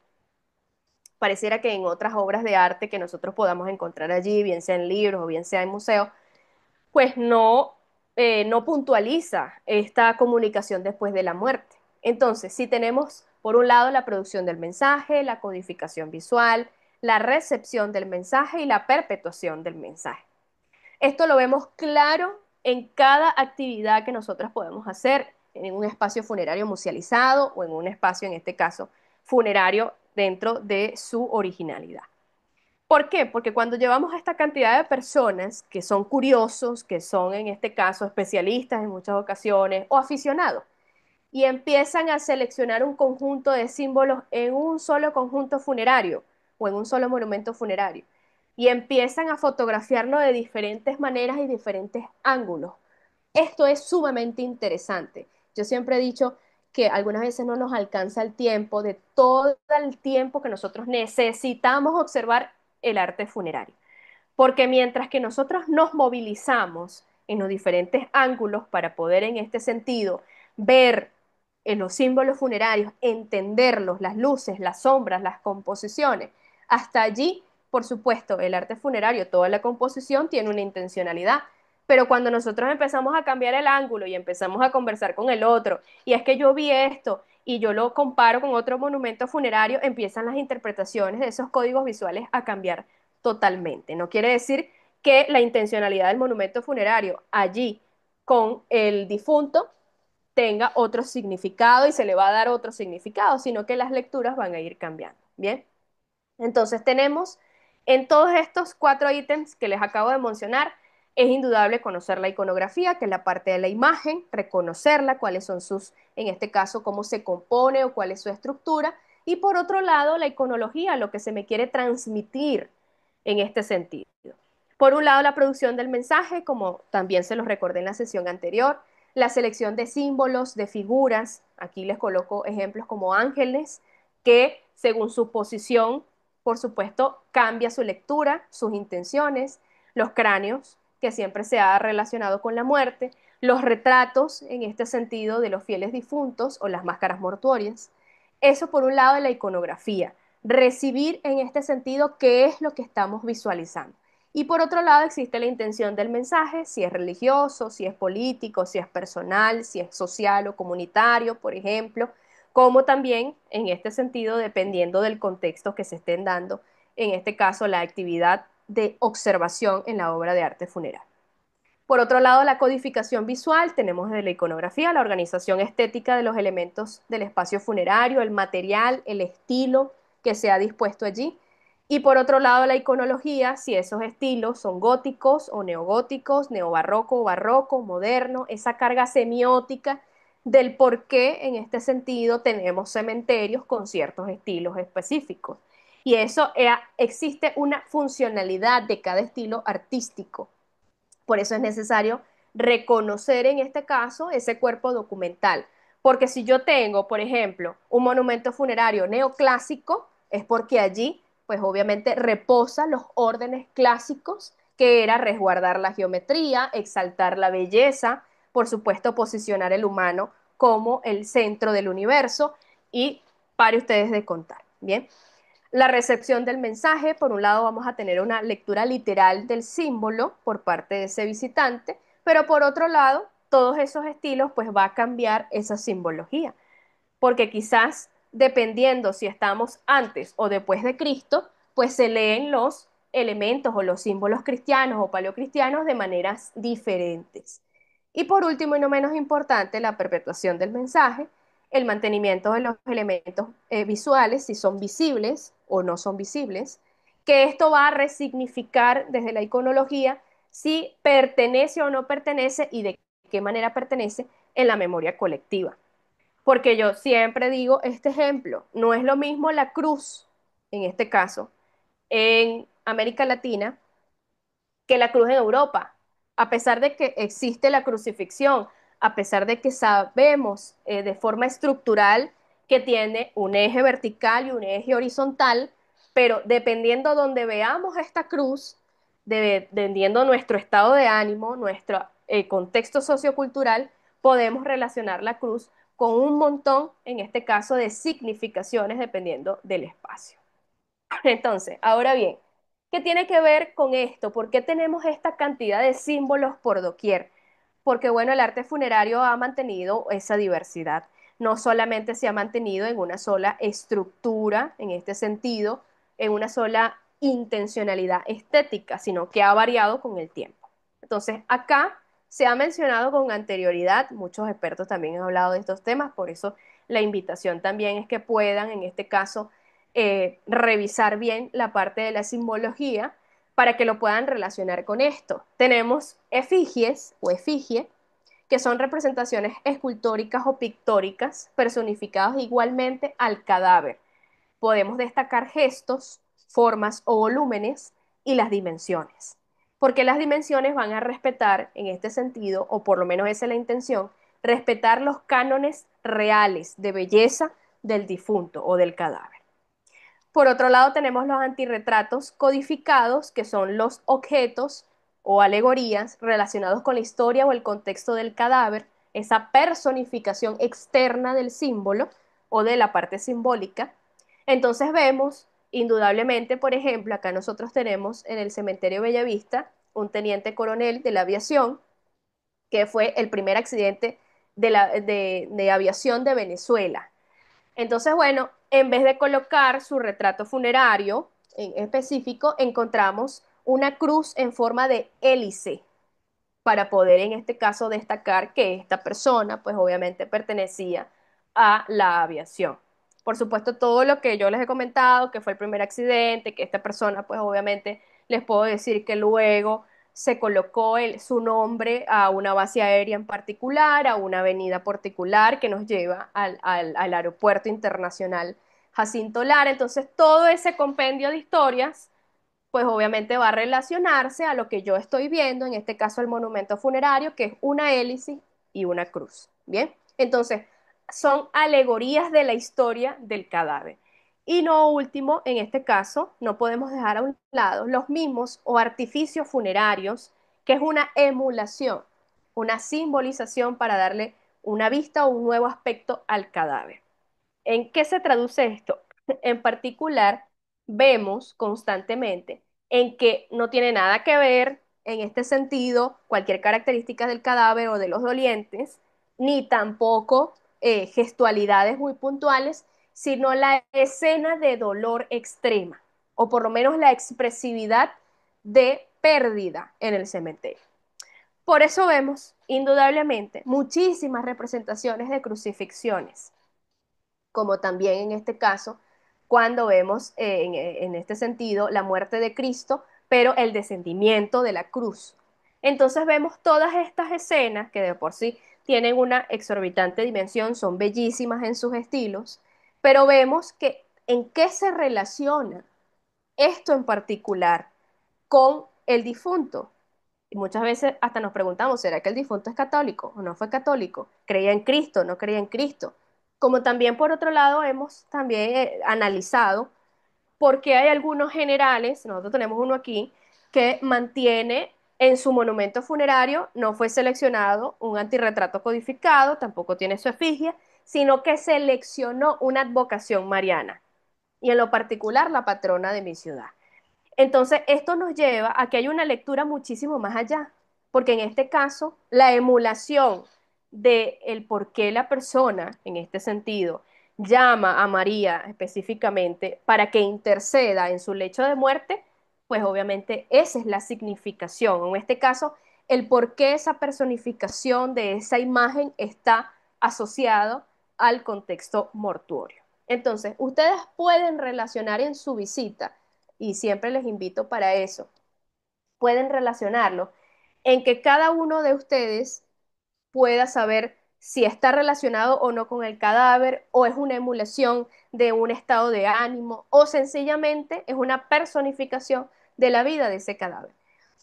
Pareciera que en otras obras de arte que nosotros podamos encontrar allí, bien sea en libros o bien sea en museos, pues no puntualiza esta comunicación después de la muerte. Entonces, si tenemos por un lado la producción del mensaje, la codificación visual, la recepción del mensaje y la perpetuación del mensaje. Esto lo vemos claro en cada actividad que nosotros podemos hacer en un espacio funerario musealizado o en un espacio, en este caso, funerario dentro de su originalidad. ¿Por qué? Porque cuando llevamos a esta cantidad de personas que son curiosos, que son en este caso especialistas en muchas ocasiones o aficionados, y empiezan a seleccionar un conjunto de símbolos en un solo conjunto funerario o en un solo monumento funerario, y empiezan a fotografiarlo de diferentes maneras y diferentes ángulos. Esto es sumamente interesante. Yo siempre he dicho que algunas veces no nos alcanza el tiempo de todo el tiempo que nosotros necesitamos observar el arte funerario. Porque mientras que nosotros nos movilizamos en los diferentes ángulos para poder en este sentido ver en los símbolos funerarios, entenderlos, las luces, las sombras, las composiciones, hasta allí, por supuesto, el arte funerario, toda la composición tiene una intencionalidad, pero cuando nosotros empezamos a cambiar el ángulo y empezamos a conversar con el otro, y es que yo vi esto y yo lo comparo con otro monumento funerario, empiezan las interpretaciones de esos códigos visuales a cambiar totalmente. No quiere decir que la intencionalidad del monumento funerario allí con el difunto tenga otro significado y se le va a dar otro significado, sino que las lecturas van a ir cambiando. Bien, entonces tenemos en todos estos 4 ítems que les acabo de mencionar, es indudable conocer la iconografía, que es la parte de la imagen, reconocerla, cuáles son sus, en este caso, cómo se compone o cuál es su estructura, y por otro lado, la iconología, lo que se me quiere transmitir en este sentido. Por un lado, la producción del mensaje, como también se los recordé en la sesión anterior, la selección de símbolos, de figuras, aquí les coloco ejemplos como ángeles, que según su posición, por supuesto, cambia su lectura, sus intenciones, los cráneos, que siempre se ha relacionado con la muerte, los retratos, en este sentido, de los fieles difuntos o las máscaras mortuorias. Eso por un lado de la iconografía, recibir en este sentido qué es lo que estamos visualizando. Y por otro lado existe la intención del mensaje, si es religioso, si es político, si es personal, si es social o comunitario, por ejemplo, como también en este sentido, dependiendo del contexto que se estén dando, en este caso la actividad de observación en la obra de arte funeral. Por otro lado, la codificación visual, tenemos de la iconografía, la organización estética de los elementos del espacio funerario, el material, el estilo que se ha dispuesto allí, Y por otro lado, la iconología, si esos estilos son góticos o neogóticos, neobarroco, barroco, moderno, esa carga semiótica del por qué en este sentido tenemos cementerios con ciertos estilos específicos. Y eso existe una funcionalidad de cada estilo artístico. Por eso es necesario reconocer en este caso ese cuerpo documental. Porque si yo tengo, por ejemplo, un monumento funerario neoclásico, es porque allí, pues obviamente reposa los órdenes clásicos, que era resguardar la geometría, exaltar la belleza, por supuesto posicionar el humano como el centro del universo y pare ustedes de contar. Bien, la recepción del mensaje, por un lado vamos a tener una lectura literal del símbolo por parte de ese visitante, pero por otro lado, todos esos estilos pues va a cambiar esa simbología, porque quizás dependiendo si estamos antes o después de Cristo, pues se leen los elementos o los símbolos cristianos o paleocristianos de maneras diferentes. Y por último y no menos importante, la perpetuación del mensaje, el mantenimiento de los elementos visuales, si son visibles o no son visibles, que esto va a resignificar desde la iconología si pertenece o no pertenece y de qué manera pertenece en la memoria colectiva. Porque yo siempre digo este ejemplo, no es lo mismo la cruz, en este caso, en América Latina, que la cruz en Europa. A pesar de que existe la crucifixión, a pesar de que sabemos de forma estructural que tiene un eje vertical y un eje horizontal, pero dependiendo donde veamos esta cruz, dependiendo nuestro estado de ánimo, nuestro contexto sociocultural, podemos relacionar la cruz con un montón, en este caso, de significaciones dependiendo del espacio. Entonces, ahora bien, ¿qué tiene que ver con esto? ¿Por qué tenemos esta cantidad de símbolos por doquier? Porque, bueno, el arte funerario ha mantenido esa diversidad. No solamente se ha mantenido en una sola estructura, en este sentido, en una sola intencionalidad estética, sino que ha variado con el tiempo. Entonces, acá se ha mencionado con anterioridad, muchos expertos también han hablado de estos temas, por eso la invitación también es que puedan, en este caso, revisar bien la parte de la simbología para que lo puedan relacionar con esto. Tenemos efigies o efigie, que son representaciones escultóricas o pictóricas personificadas igualmente al cadáver. Podemos destacar gestos, formas o volúmenes y las dimensiones, porque las dimensiones van a respetar, en este sentido, o por lo menos esa es la intención, respetar los cánones reales de belleza del difunto o del cadáver. Por otro lado, tenemos los antirretratos codificados, que son los objetos o alegorías relacionados con la historia o el contexto del cadáver, esa personificación externa del símbolo o de la parte simbólica. Entonces vemos, indudablemente, por ejemplo, acá nosotros tenemos en el cementerio Bellavista un teniente coronel de la aviación, que fue el primer accidente de aviación de Venezuela. Entonces, bueno, en vez de colocar su retrato funerario en específico, encontramos una cruz en forma de hélice para poder en este caso destacar que esta persona pues obviamente pertenecía a la aviación. Por supuesto, todo lo que yo les he comentado, que fue el primer accidente, que esta persona pues obviamente les puedo decir que luego se colocó su nombre a una base aérea en particular, a una avenida particular que nos lleva al aeropuerto internacional Jacinto Lara. Entonces, todo ese compendio de historias pues obviamente va a relacionarse a lo que yo estoy viendo, en este caso el monumento funerario, que es una hélice y una cruz. Bien, entonces son alegorías de la historia del cadáver. Y no último, en este caso, no podemos dejar a un lado los mismos o artificios funerarios, que es una emulación, una simbolización para darle una vista o un nuevo aspecto al cadáver. ¿En qué se traduce esto? En particular, vemos constantemente en que no tiene nada que ver en este sentido cualquier característica del cadáver o de los dolientes, ni tampoco gestualidades muy puntuales, sino la escena de dolor extrema, o por lo menos la expresividad de pérdida en el cementerio. Por eso vemos, indudablemente, muchísimas representaciones de crucifixiones como también en este caso cuando vemos en este sentido la muerte de Cristo, pero el descendimiento de la cruz. Entonces vemos todas estas escenas que de por sí tienen una exorbitante dimensión, son bellísimas en sus estilos, pero vemos que en qué se relaciona esto en particular con el difunto. Y muchas veces hasta nos preguntamos, ¿será que el difunto es católico o no fue católico? ¿Creía en Cristo o no creía en Cristo? Como también por otro lado hemos también analizado por qué hay algunos generales, nosotros tenemos uno aquí, que mantiene en su monumento funerario, no fue seleccionado un antirretrato codificado, tampoco tiene su efigie, sino que seleccionó una advocación mariana, y en lo particular la patrona de mi ciudad. Entonces, esto nos lleva a que hay una lectura muchísimo más allá, porque en este caso, la emulación de el por qué la persona, en este sentido, llama a María específicamente para que interceda en su lecho de muerte, pues obviamente esa es la significación. En este caso, el por qué esa personificación de esa imagen está asociado al contexto mortuorio. Entonces, ustedes pueden relacionar en su visita y siempre les invito para eso, pueden relacionarlo en que cada uno de ustedes pueda saber si está relacionado o no con el cadáver, o es una emulación de un estado de ánimo, o sencillamente es una personificación de la vida de ese cadáver.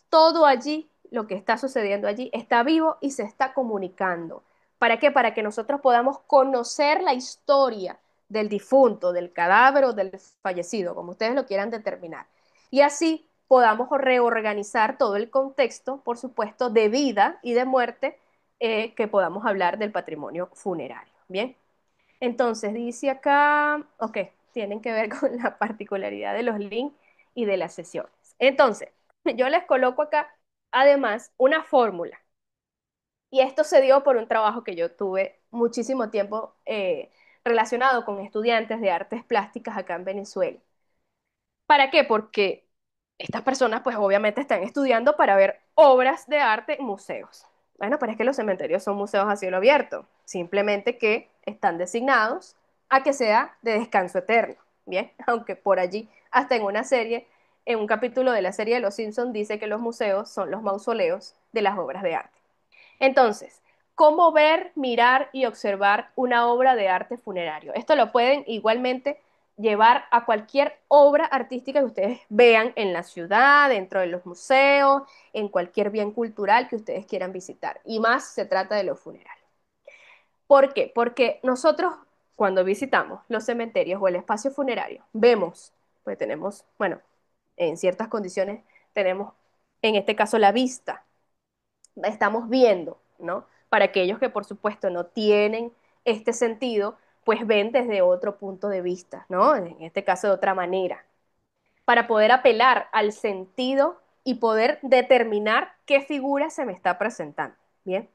Todo allí, lo que está sucediendo allí, está vivo y se está comunicando. ¿Para qué? Para que nosotros podamos conocer la historia del difunto, del cadáver o del fallecido, como ustedes lo quieran determinar. Y así podamos reorganizar todo el contexto, por supuesto, de vida y de muerte, que podamos hablar del patrimonio funerario. Bien, entonces dice acá, ok, tienen que ver con la particularidad de los links y de las sesiones. Entonces, yo les coloco acá además una fórmula. Y esto se dio por un trabajo que yo tuve muchísimo tiempo relacionado con estudiantes de artes plásticas acá en Venezuela. ¿Para qué? Porque estas personas pues obviamente están estudiando para ver obras de arte en museos. Bueno, pero es que los cementerios son museos a cielo abierto, simplemente que están designados a que sea de descanso eterno, ¿bien? Aunque por allí, hasta en una serie, en un capítulo de la serie de Los Simpsons dice que los museos son los mausoleos de las obras de arte. Entonces, ¿cómo ver, mirar y observar una obra de arte funerario? Esto lo pueden igualmente llevar a cualquier obra artística que ustedes vean en la ciudad, dentro de los museos, en cualquier bien cultural que ustedes quieran visitar. Y más se trata de los funerarios. ¿Por qué? Porque nosotros cuando visitamos los cementerios o el espacio funerario, vemos, pues tenemos, bueno, en ciertas condiciones tenemos, en este caso, la vista, estamos viendo, ¿no? Para aquellos que por supuesto no tienen este sentido, pues ven desde otro punto de vista, ¿no? En este caso de otra manera, para poder apelar al sentido y poder determinar qué figura se me está presentando, ¿bien?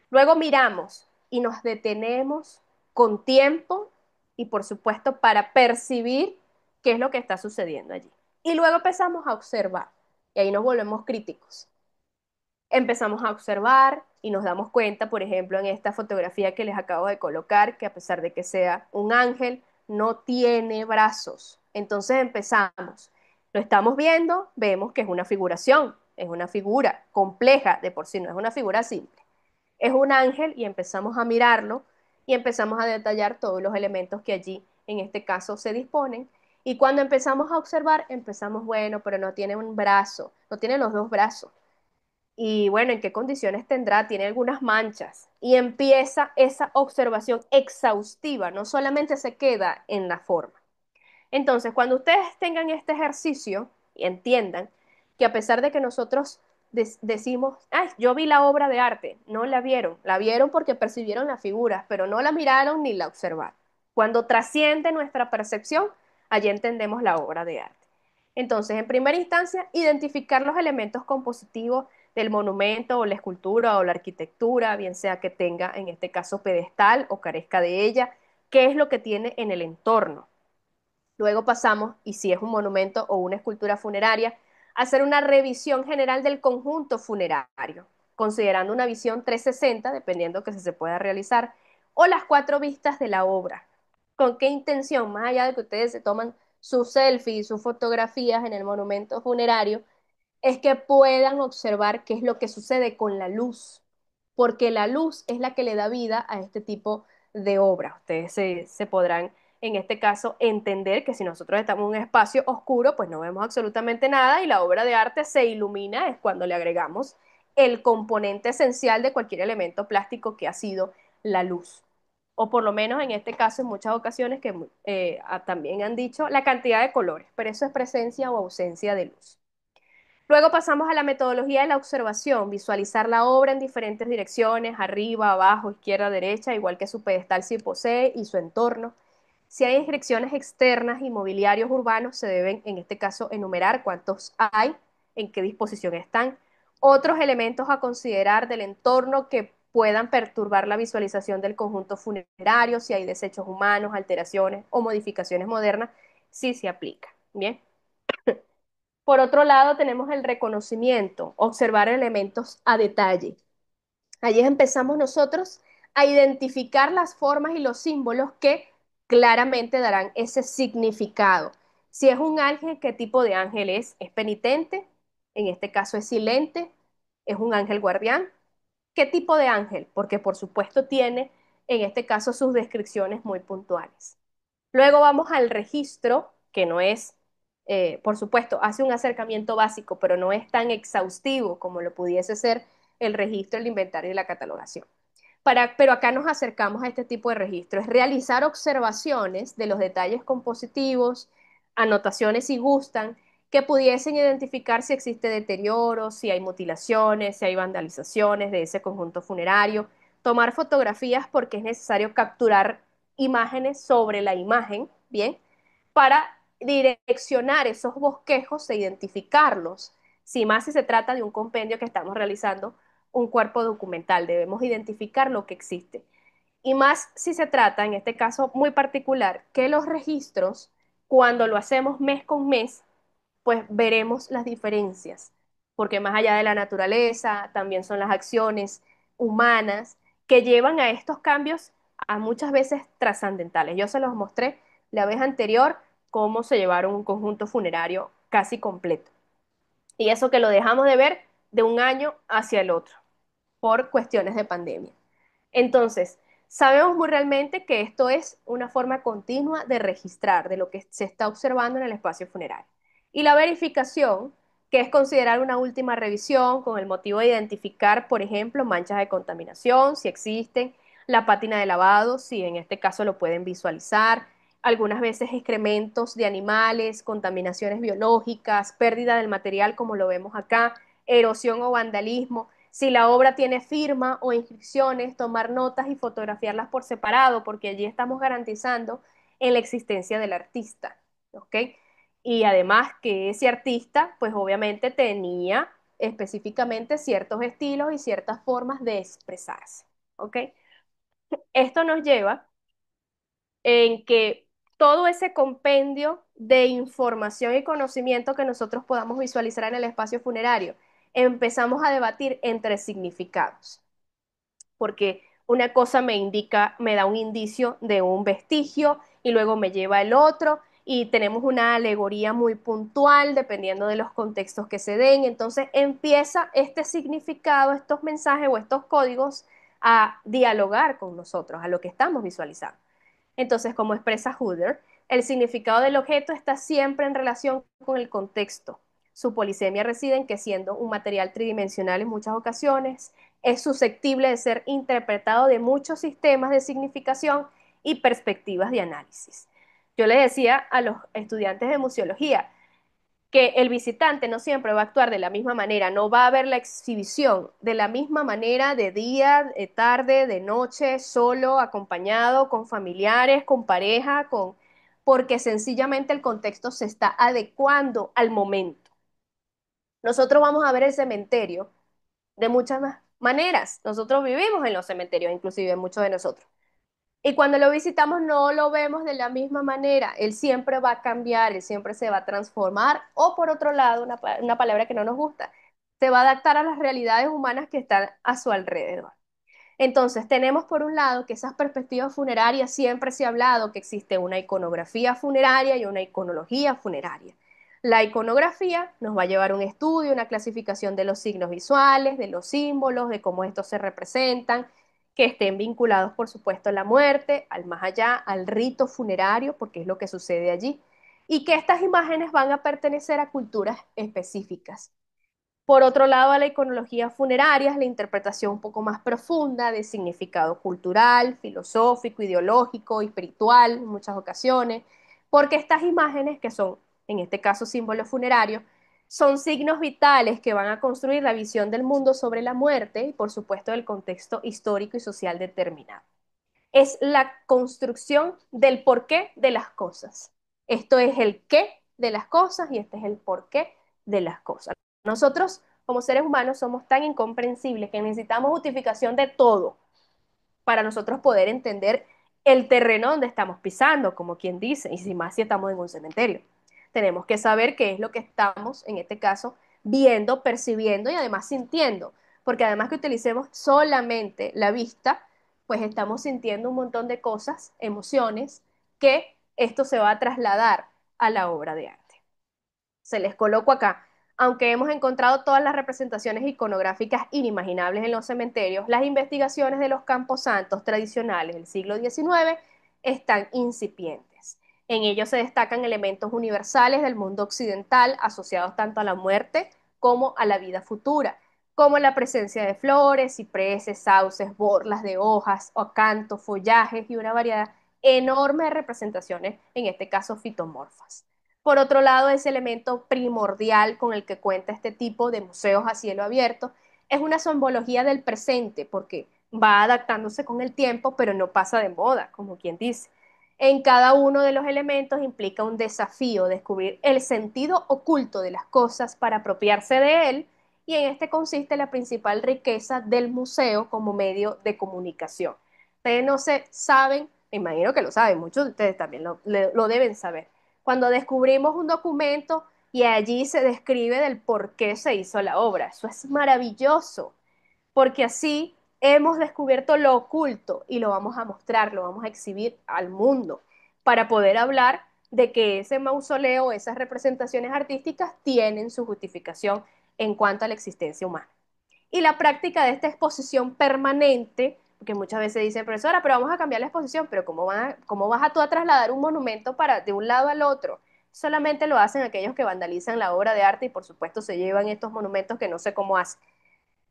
Luego miramos y nos detenemos con tiempo y por supuesto para percibir qué es lo que está sucediendo allí. Y luego empezamos a observar y ahí nos volvemos críticos. Empezamos a observar y nos damos cuenta, por ejemplo, en esta fotografía que les acabo de colocar, que a pesar de que sea un ángel, no tiene brazos. Entonces empezamos. Lo estamos viendo, vemos que es una figuración, es una figura compleja de por sí, no es una figura simple. Es un ángel y empezamos a mirarlo y empezamos a detallar todos los elementos que allí, en este caso, se disponen. Y cuando empezamos a observar, empezamos, bueno, pero no tiene un brazo, no tiene los dos brazos y bueno, ¿en qué condiciones tendrá? Tiene algunas manchas. Y empieza esa observación exhaustiva, no solamente se queda en la forma. Entonces, cuando ustedes tengan este ejercicio y entiendan que a pesar de que nosotros decimos, ay, yo vi la obra de arte, no la vieron porque percibieron las figuras, pero no la miraron ni la observaron. Cuando trasciende nuestra percepción, allí entendemos la obra de arte. Entonces, en primera instancia, identificar los elementos compositivos del monumento o la escultura o la arquitectura, bien sea que tenga en este caso pedestal o carezca de ella, qué es lo que tiene en el entorno. Luego pasamos, y si es un monumento o una escultura funeraria, a hacer una revisión general del conjunto funerario, considerando una visión 360, dependiendo que se pueda realizar, o las cuatro vistas de la obra. ¿Con qué intención? Más allá de que ustedes se toman sus selfies, sus fotografías en el monumento funerario, es que puedan observar qué es lo que sucede con la luz, porque la luz es la que le da vida a este tipo de obras. Ustedes se podrán, en este caso, entender que si nosotros estamos en un espacio oscuro, pues no vemos absolutamente nada y la obra de arte se ilumina, es cuando le agregamos el componente esencial de cualquier elemento plástico que ha sido la luz. O por lo menos en este caso, en muchas ocasiones que también han dicho la cantidad de colores, pero eso es presencia o ausencia de luz. Luego pasamos a la metodología de la observación, visualizar la obra en diferentes direcciones, arriba, abajo, izquierda, derecha, igual que su pedestal si posee y su entorno. Si hay inscripciones externas y mobiliarios urbanos, se deben, en este caso, enumerar cuántos hay, en qué disposición están. Otros elementos a considerar del entorno que puedan perturbar la visualización del conjunto funerario, si hay desechos humanos, alteraciones o modificaciones modernas, sí se aplica. Bien. Por otro lado, tenemos el reconocimiento, observar elementos a detalle. Allí empezamos nosotros a identificar las formas y los símbolos que claramente darán ese significado. Si es un ángel, ¿qué tipo de ángel es? ¿Es penitente? En este caso es silente. ¿Es un ángel guardián? ¿Qué tipo de ángel? Porque por supuesto tiene, en este caso, sus descripciones muy puntuales. Luego vamos al registro, que no es, por supuesto, hace un acercamiento básico, pero no es tan exhaustivo como lo pudiese ser el registro, el inventario y la catalogación. Pero acá nos acercamos a este tipo de registro, es realizar observaciones de los detalles compositivos, anotaciones si gustan, que pudiesen identificar si existe deterioro, si hay mutilaciones, si hay vandalizaciones de ese conjunto funerario, tomar fotografías porque es necesario capturar imágenes sobre la imagen, ¿bien? Para direccionar esos bosquejos e identificarlos. Si más si se trata de un compendio que estamos realizando, un cuerpo documental, debemos identificar lo que existe. Y más si se trata, en este caso muy particular, que los registros, cuando lo hacemos mes con mes, pues veremos las diferencias, porque más allá de la naturaleza, también son las acciones humanas que llevan a estos cambios a muchas veces trascendentales. Yo se los mostré la vez anterior cómo se llevaron un conjunto funerario casi completo. Y eso que lo dejamos de ver de un año hacia el otro por cuestiones de pandemia. Entonces, sabemos muy realmente que esto es una forma continua de registrar de lo que se está observando en el espacio funerario. Y la verificación, que es considerar una última revisión con el motivo de identificar, por ejemplo, manchas de contaminación, si existen, la pátina de lavado, si en este caso lo pueden visualizar, algunas veces excrementos de animales, contaminaciones biológicas, pérdida del material como lo vemos acá, erosión o vandalismo, si la obra tiene firma o inscripciones, tomar notas y fotografiarlas por separado, porque allí estamos garantizando en la existencia del artista, ¿ok? Y además que ese artista, pues obviamente tenía específicamente ciertos estilos y ciertas formas de expresarse, ¿ok? Esto nos lleva en que todo ese compendio de información y conocimiento que nosotros podamos visualizar en el espacio funerario, empezamos a debatir entre significados, porque una cosa me indica, me da un indicio de un vestigio y luego me lleva el otro y tenemos una alegoría muy puntual dependiendo de los contextos que se den. Entonces empieza este significado, estos mensajes o estos códigos a dialogar con nosotros, a lo que estamos visualizando. Entonces, como expresa Hooder, el significado del objeto está siempre en relación con el contexto. Su polisemia reside en que siendo un material tridimensional en muchas ocasiones, es susceptible de ser interpretado de muchos sistemas de significación y perspectivas de análisis. Yo le decía a los estudiantes de museología, que el visitante no siempre va a actuar de la misma manera, no va a ver la exhibición de la misma manera de día, de tarde, de noche, solo, acompañado, con familiares, con pareja, porque sencillamente el contexto se está adecuando al momento. Nosotros vamos a ver el cementerio de muchas maneras. Nosotros vivimos en los cementerios, inclusive muchos de nosotros. Y cuando lo visitamos no lo vemos de la misma manera. Él siempre va a cambiar, él siempre se va a transformar. O por otro lado, una palabra que no nos gusta, se va a adaptar a las realidades humanas que están a su alrededor. Entonces, tenemos por un lado que esas perspectivas funerarias siempre se ha hablado que existe una iconografía funeraria y una iconología funeraria. La iconografía nos va a llevar un estudio, una clasificación de los signos visuales, de los símbolos, de cómo estos se representan, que estén vinculados, por supuesto, a la muerte, al más allá, al rito funerario, porque es lo que sucede allí, y que estas imágenes van a pertenecer a culturas específicas. Por otro lado, a la iconología funeraria es la interpretación un poco más profunda de significado cultural, filosófico, ideológico, espiritual en muchas ocasiones, porque estas imágenes, que son en este caso símbolos funerarios, son signos vitales que van a construir la visión del mundo sobre la muerte y por supuesto del contexto histórico y social determinado. Es la construcción del porqué de las cosas. Esto es el qué de las cosas y este es el porqué de las cosas. Nosotros, como seres humanos, somos tan incomprensibles que necesitamos justificación de todo para nosotros poder entender el terreno donde estamos pisando, como quien dice, y si más si estamos en un cementerio. Tenemos que saber qué es lo que estamos, en este caso, viendo, percibiendo y además sintiendo, porque además que utilicemos solamente la vista, pues estamos sintiendo un montón de cosas, emociones, que esto se va a trasladar a la obra de arte. Se les coloco acá. Aunque hemos encontrado todas las representaciones iconográficas inimaginables en los cementerios, las investigaciones de los camposantos tradicionales del siglo XIX están incipientes. En ellos se destacan elementos universales del mundo occidental asociados tanto a la muerte como a la vida futura, como la presencia de flores, cipreses, sauces, borlas de hojas, acantos, follajes y una variedad enorme de representaciones, en este caso fitomorfas. Por otro lado, ese elemento primordial con el que cuenta este tipo de museos a cielo abierto es una simbología del presente, porque va adaptándose con el tiempo, pero no pasa de moda, como quien dice. En cada uno de los elementos implica un desafío, descubrir el sentido oculto de las cosas para apropiarse de él, y en este consiste la principal riqueza del museo como medio de comunicación. Ustedes no se saben, me imagino que lo saben, muchos de ustedes también lo deben saber cuando descubrimos un documento y allí se describe del por qué se hizo la obra. Eso es maravilloso, porque así hemos descubierto lo oculto y lo vamos a mostrar, lo vamos a exhibir al mundo para poder hablar de que ese mausoleo, esas representaciones artísticas tienen su justificación en cuanto a la existencia humana. Y la práctica de esta exposición permanente, porque muchas veces dicen, profesora, pero vamos a cambiar la exposición, pero ¿cómo vas a tú a trasladar un monumento de un lado al otro? Solamente lo hacen aquellos que vandalizan la obra de arte y por supuesto se llevan estos monumentos que no sé cómo hacen.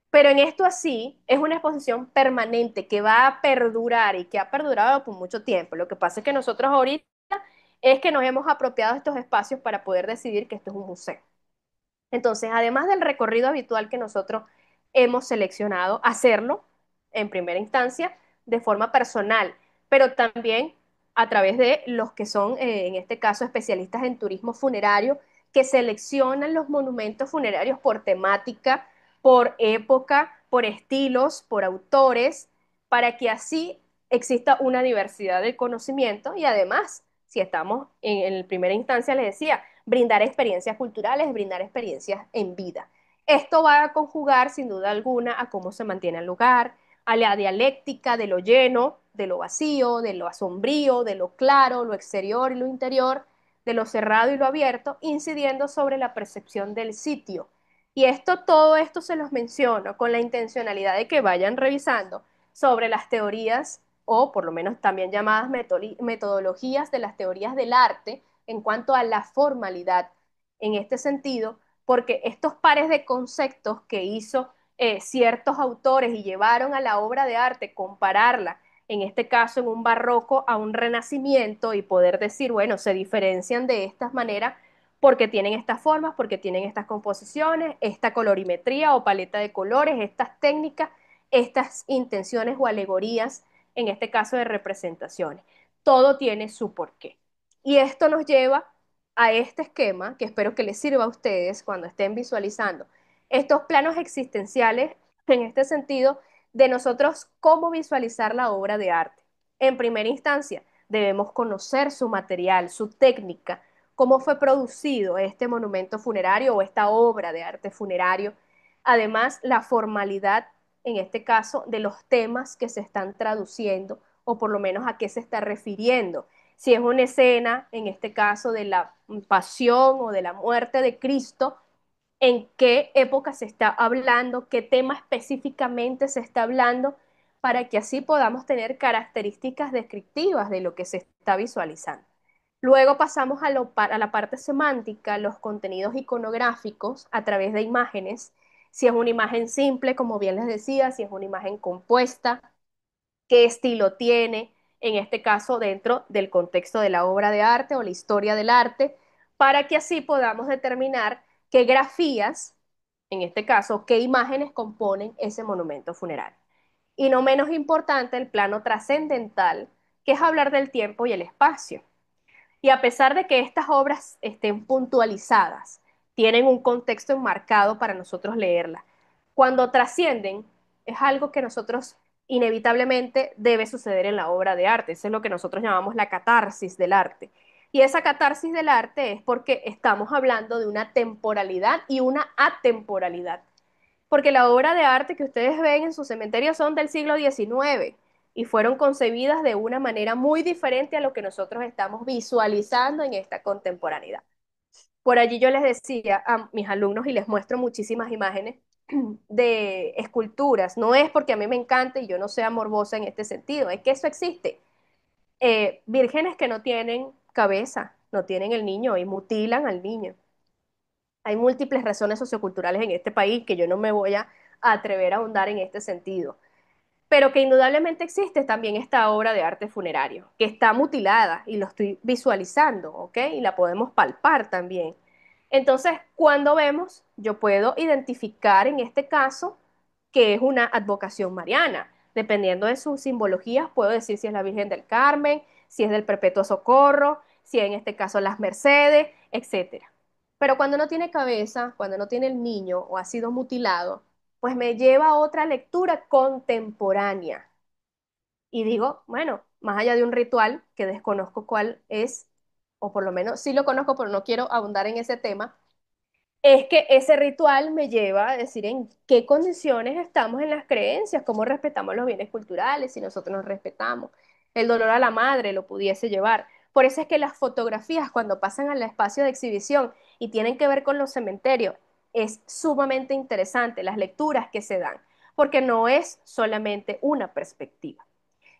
Pero en esto así es una exposición permanente que va a perdurar y que ha perdurado por mucho tiempo. Lo que pasa es que nosotros ahorita es que nos hemos apropiado de estos espacios para poder decidir que esto es un museo. Entonces, además del recorrido habitual que nosotros hemos seleccionado, hacerlo en primera instancia de forma personal, pero también a través de los que son, en este caso, especialistas en turismo funerario, que seleccionan los monumentos funerarios por temática, por época, por estilos, por autores, para que así exista una diversidad de conocimiento y además, si estamos en primera instancia, les decía, brindar experiencias culturales, brindar experiencias en vida. Esto va a conjugar sin duda alguna a cómo se mantiene el lugar, a la dialéctica de lo lleno, de lo vacío, de lo asombrío, de lo claro, lo exterior y lo interior, de lo cerrado y lo abierto, incidiendo sobre la percepción del sitio. Y todo esto se los menciono con la intencionalidad de que vayan revisando sobre las teorías o por lo menos también llamadas metodologías de las teorías del arte en cuanto a la formalidad en este sentido, porque estos pares de conceptos que hizo ciertos autores y llevaron a la obra de arte, compararla, en este caso en un barroco a un renacimiento y poder decir, bueno, se diferencian de estas maneras porque tienen estas formas, porque tienen estas composiciones, esta colorimetría o paleta de colores, estas técnicas, estas intenciones o alegorías, en este caso de representaciones. Todo tiene su porqué. Y esto nos lleva a este esquema que espero que les sirva a ustedes cuando estén visualizando estos planos existenciales en este sentido de nosotros cómo visualizar la obra de arte. En primera instancia, debemos conocer su material, su técnica, cómo fue producido este monumento funerario o esta obra de arte funerario. Además, la formalidad en este caso, de los temas que se están traduciendo o por lo menos a qué se está refiriendo. Si es una escena, en este caso, de la pasión o de la muerte de Cristo, en qué época se está hablando, qué tema específicamente se está hablando, para que así podamos tener características descriptivas de lo que se está visualizando. Luego pasamos a la parte semántica, los contenidos iconográficos a través de imágenes, si es una imagen simple, como bien les decía, si es una imagen compuesta, qué estilo tiene, en este caso dentro del contexto de la obra de arte o la historia del arte, para que así podamos determinar qué grafías, en este caso, qué imágenes componen ese monumento funerario. Y no menos importante, el plano trascendental, que es hablar del tiempo y el espacio. Y a pesar de que estas obras estén puntualizadas, tienen un contexto enmarcado para nosotros leerlas. Cuando trascienden, es algo que nosotros inevitablemente debe suceder en la obra de arte. Eso es lo que nosotros llamamos la catarsis del arte. Y esa catarsis del arte es porque estamos hablando de una temporalidad y una atemporalidad, porque la obra de arte que ustedes ven en su cementerio son del siglo XIX y fueron concebidas de una manera muy diferente a lo que nosotros estamos visualizando en esta contemporaneidad. Por allí yo les decía a mis alumnos y les muestro muchísimas imágenes de esculturas. No es porque a mí me encante y yo no sea morbosa en este sentido, es que eso existe. Vírgenes que no tienen cabeza, no tienen el niño y mutilan al niño. Hay múltiples razones socioculturales en este país que yo no me voy a atrever a ahondar en este sentido, pero que indudablemente existe también esta obra de arte funerario, que está mutilada y lo estoy visualizando, ¿ok? Y la podemos palpar también. Entonces, cuando vemos, yo puedo identificar en este caso que es una advocación mariana. Dependiendo de sus simbologías, puedo decir si es la Virgen del Carmen, si es del Perpetuo Socorro, si en este caso las Mercedes, etcétera. Pero cuando no tiene cabeza, cuando no tiene el niño o ha sido mutilado, pues me lleva a otra lectura contemporánea. Y digo, bueno, más allá de un ritual que desconozco cuál es, o por lo menos sí lo conozco, pero no quiero abundar en ese tema, es que ese ritual me lleva a decir en qué condiciones estamos en las creencias, cómo respetamos los bienes culturales, si nosotros nos respetamos. El dolor a la madre lo pudiese llevar. Por eso es que las fotografías cuando pasan al espacio de exhibición y tienen que ver con los cementerios, es sumamente interesante las lecturas que se dan, porque no es solamente una perspectiva.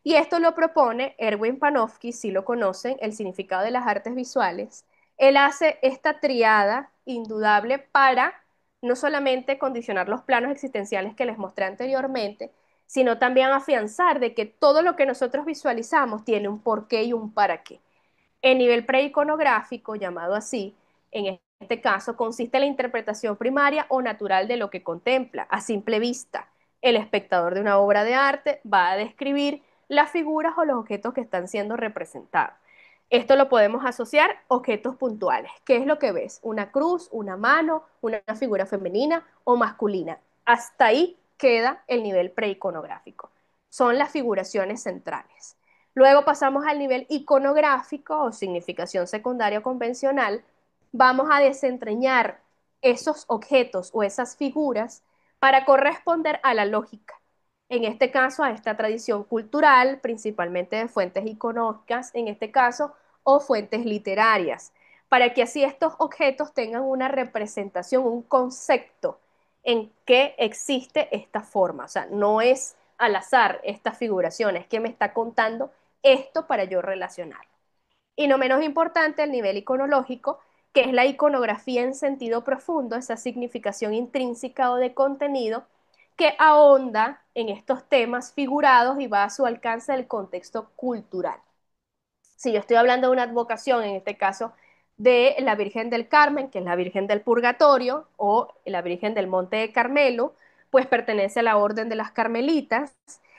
Y esto lo propone Erwin Panofsky, si lo conocen, el significado de las artes visuales. Él hace esta triada indudable para no solamente condicionar los planos existenciales que les mostré anteriormente, sino también afianzar de que todo lo que nosotros visualizamos tiene un porqué y un para qué. El nivel preiconográfico, llamado así, en este caso, consiste en la interpretación primaria o natural de lo que contempla, a simple vista. El espectador de una obra de arte va a describir las figuras o los objetos que están siendo representados. Esto lo podemos asociar a objetos puntuales. ¿Qué es lo que ves? Una cruz, una mano, una figura femenina o masculina. Hasta ahí queda el nivel preiconográfico. Son las figuraciones centrales. Luego pasamos al nivel iconográfico o significación secundaria o convencional. Vamos a desentrañar esos objetos o esas figuras para corresponder a la lógica. En este caso, a esta tradición cultural, principalmente de fuentes iconográficas, en este caso, o fuentes literarias, para que así estos objetos tengan una representación, un concepto en que existe esta forma. O sea, no es al azar esta figuración, es que me está contando esto para yo relacionar. Y no menos importante, el nivel iconológico, que es la iconografía en sentido profundo, esa significación intrínseca o de contenido que ahonda en estos temas figurados y va a su alcance del contexto cultural. Si yo estoy hablando de una advocación, en este caso de la Virgen del Carmen, que es la Virgen del Purgatorio, o la Virgen del Monte de Carmelo, pues pertenece a la Orden de las Carmelitas.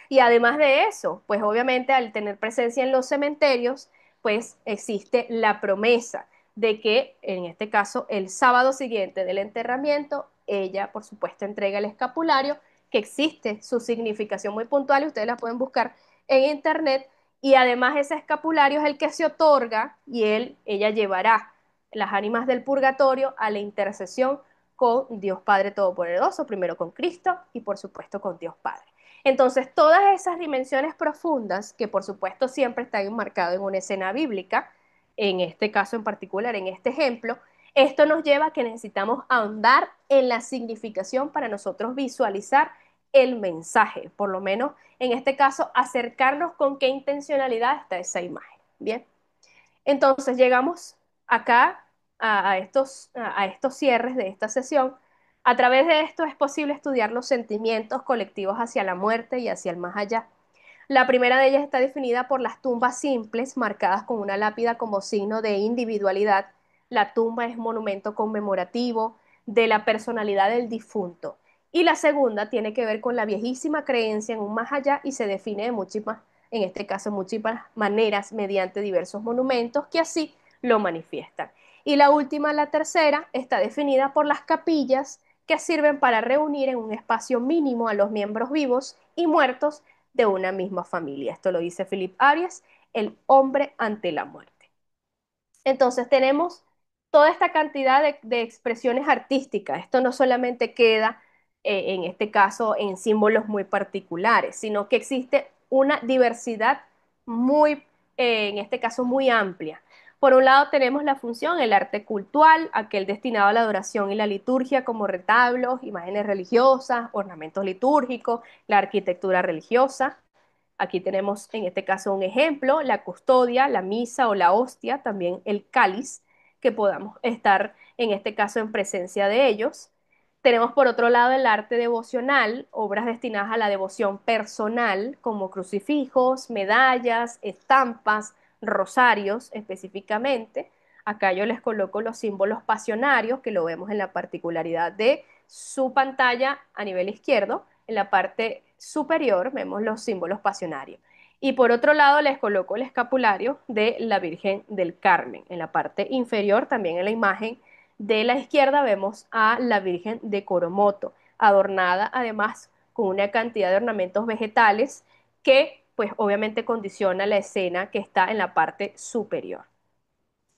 Y además de eso, pues obviamente al tener presencia en los cementerios, pues existe la promesa de que, en este caso, el sábado siguiente del enterramiento, ella, por supuesto, entrega el escapulario, que existe su significación muy puntual y ustedes la pueden buscar en internet, y además ese escapulario es el que se otorga y ella llevará las ánimas del purgatorio a la intercesión con Dios Padre Todopoderoso, primero con Cristo y por supuesto con Dios Padre. Entonces, todas esas dimensiones profundas, que por supuesto siempre están enmarcadas en una escena bíblica, en este caso en particular, en este ejemplo, esto nos lleva a que necesitamos ahondar en la significación para nosotros visualizar el mensaje, por lo menos en este caso, acercarnos con qué intencionalidad está esa imagen. Bien, entonces llegamos acá a estos cierres de esta sesión. A través de esto es posible estudiar los sentimientos colectivos hacia la muerte y hacia el más allá. La primera de ellas está definida por las tumbas simples, marcadas con una lápida como signo de individualidad. La tumba es monumento conmemorativo de la personalidad del difunto. Y la segunda tiene que ver con la viejísima creencia en un más allá y se define de muchísimas, en este caso, muchísimas maneras mediante diversos monumentos que así lo manifiestan. Y la última, la tercera, está definida por las capillas que sirven para reunir en un espacio mínimo a los miembros vivos y muertos de una misma familia. Esto lo dice Philip Arias, el hombre ante la muerte. Entonces tenemos toda esta cantidad de expresiones artísticas. Esto no solamente queda, en este caso, en símbolos muy particulares, sino que existe una diversidad muy, en este caso, muy amplia. Por un lado tenemos la función, el arte cultural, aquel destinado a la adoración y la liturgia como retablos, imágenes religiosas, ornamentos litúrgicos, la arquitectura religiosa. Aquí tenemos en este caso un ejemplo, la custodia, la misa o la hostia, también el cáliz, que podamos estar en este caso en presencia de ellos. Tenemos por otro lado el arte devocional, obras destinadas a la devoción personal, como crucifijos, medallas, estampas, rosarios específicamente. Acá yo les coloco los símbolos pasionarios, que lo vemos en la particularidad de su pantalla a nivel izquierdo. En la parte superior vemos los símbolos pasionarios. Y por otro lado les coloco el escapulario de la Virgen del Carmen. En la parte inferior, también en la imagen de la izquierda, vemos a la Virgen de Coromoto, adornada además con una cantidad de ornamentos vegetales que pues obviamente condiciona la escena que está en la parte superior.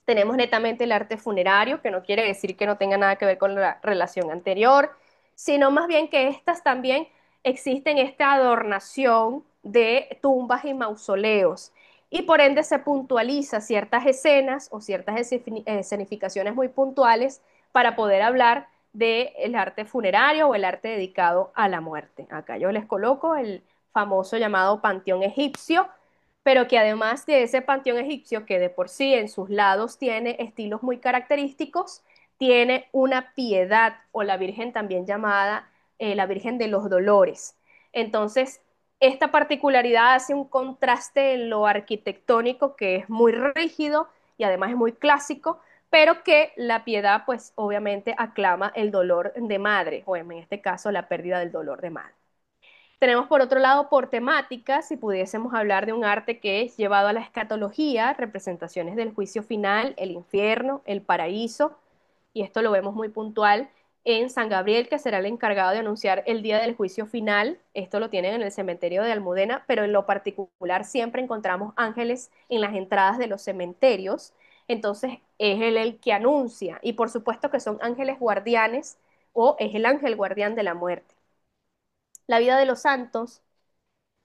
Tenemos netamente el arte funerario, que no quiere decir que no tenga nada que ver con la relación anterior, sino más bien que estas también existen esta adornación de tumbas y mausoleos, y por ende se puntualiza ciertas escenas o ciertas escenificaciones muy puntuales para poder hablar del arte funerario o el arte dedicado a la muerte. Acá yo les coloco el famoso llamado panteón egipcio, pero que además de ese panteón egipcio, que de por sí en sus lados tiene estilos muy característicos, tiene una piedad o la Virgen también llamada la Virgen de los Dolores. Entonces, esta particularidad hace un contraste en lo arquitectónico que es muy rígido y además es muy clásico, pero que la piedad pues obviamente aclama el dolor de madre, o en este caso la pérdida del dolor de madre. Tenemos por otro lado por temáticas, si pudiésemos hablar de un arte que es llevado a la escatología, representaciones del juicio final, el infierno, el paraíso, y esto lo vemos muy puntual en San Gabriel, que será el encargado de anunciar el día del juicio final. Esto lo tienen en el cementerio de Almudena, pero en lo particular siempre encontramos ángeles en las entradas de los cementerios. Entonces es él el que anuncia, y por supuesto que son ángeles guardianes o es el ángel guardián de la muerte. La vida de los santos,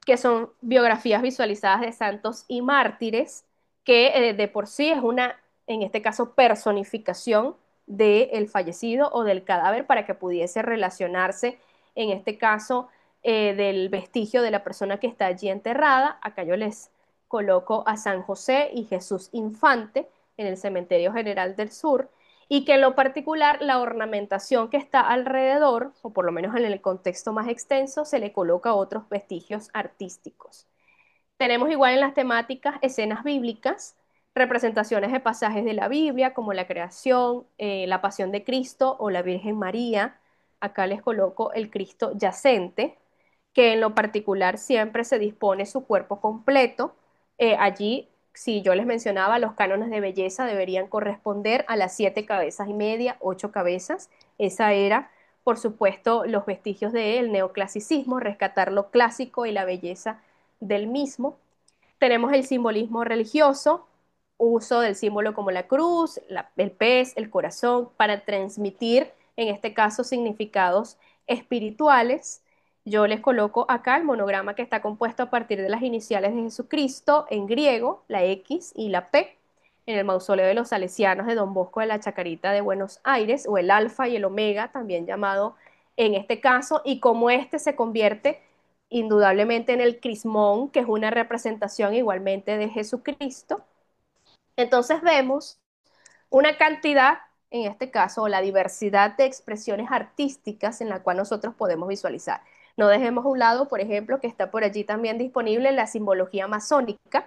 que son biografías visualizadas de santos y mártires, que de por sí es una, en este caso, personificación del fallecido o del cadáver para que pudiese relacionarse, en este caso, del vestigio de la persona que está allí enterrada. Acá yo les coloco a San José y Jesús Infante en el Cementerio General del Sur, y que en lo particular la ornamentación que está alrededor, o por lo menos en el contexto más extenso, se le coloca otros vestigios artísticos. Tenemos igual en las temáticas escenas bíblicas, representaciones de pasajes de la Biblia, como la creación, la pasión de Cristo o la Virgen María. Acá les coloco el Cristo yacente, que en lo particular siempre se dispone su cuerpo completo. Allí, si yo les mencionaba, los cánones de belleza deberían corresponder a las 7 cabezas y media, 8 cabezas. Esa era, por supuesto, los vestigios del neoclasicismo, rescatar lo clásico y la belleza del mismo. Tenemos el simbolismo religioso, uso del símbolo como la cruz, el pez, el corazón, para transmitir en este caso significados espirituales. Yo les coloco acá el monograma que está compuesto a partir de las iniciales de Jesucristo en griego, la X y la P, en el mausoleo de los Salesianos de Don Bosco de la Chacarita de Buenos Aires, o el Alfa y el Omega, también llamado en este caso, y cómo este se convierte indudablemente en el crismón, que es una representación igualmente de Jesucristo. Entonces vemos una cantidad, en este caso, o la diversidad de expresiones artísticas en la cual nosotros podemos visualizar. No dejemos a un lado, por ejemplo, que está por allí también disponible la simbología masónica,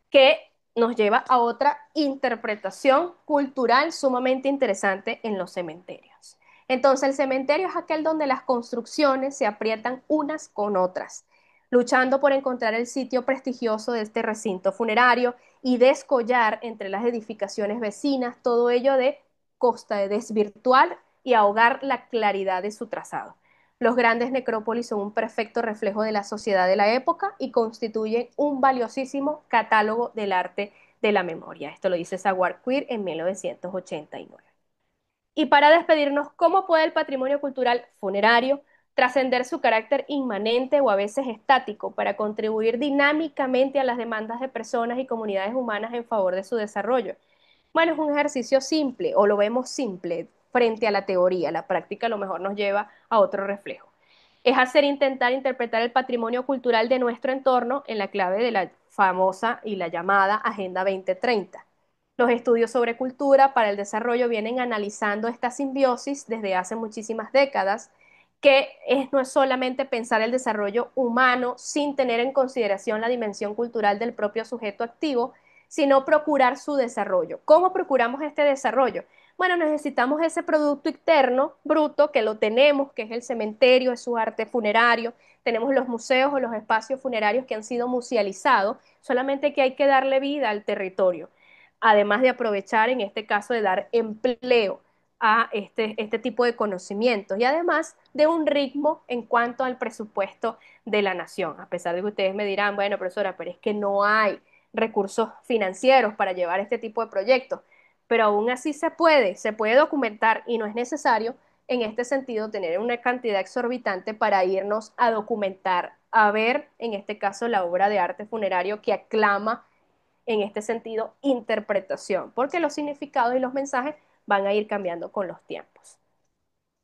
que nos lleva a otra interpretación cultural sumamente interesante en los cementerios. Entonces, el cementerio es aquel donde las construcciones se aprietan unas con otras, luchando por encontrar el sitio prestigioso de este recinto funerario y descollar entre las edificaciones vecinas, todo ello de costa de desvirtuar y ahogar la claridad de su trazado. Los grandes necrópolis son un perfecto reflejo de la sociedad de la época y constituyen un valiosísimo catálogo del arte de la memoria. Esto lo dice Saguar Queer en 1989. Y para despedirnos, ¿cómo puede el patrimonio cultural funerario trascender su carácter inmanente o a veces estático para contribuir dinámicamente a las demandas de personas y comunidades humanas en favor de su desarrollo? Bueno, es un ejercicio simple o lo vemos simple frente a la teoría. La práctica a lo mejor nos lleva a otro reflejo. Es hacer intentar interpretar el patrimonio cultural de nuestro entorno en la clave de la famosa y la llamada Agenda 2030. Los estudios sobre cultura para el desarrollo vienen analizando esta simbiosis desde hace muchísimas décadas, que no es solamente pensar el desarrollo humano sin tener en consideración la dimensión cultural del propio sujeto activo, sino procurar su desarrollo. ¿Cómo procuramos este desarrollo? Bueno, necesitamos ese producto interno bruto que lo tenemos, que es el cementerio, es su arte funerario, tenemos los museos o los espacios funerarios que han sido musealizados, solamente que hay que darle vida al territorio, además de aprovechar, en este caso, de dar empleo a este tipo de conocimientos y además de un ritmo en cuanto al presupuesto de la nación, a pesar de que ustedes me dirán, bueno, profesora, pero es que no hay recursos financieros para llevar este tipo de proyectos, pero aún así se puede documentar y no es necesario en este sentido tener una cantidad exorbitante para irnos a documentar, a ver en este caso la obra de arte funerario que aclama en este sentido interpretación, porque los significados y los mensajes van a ir cambiando con los tiempos.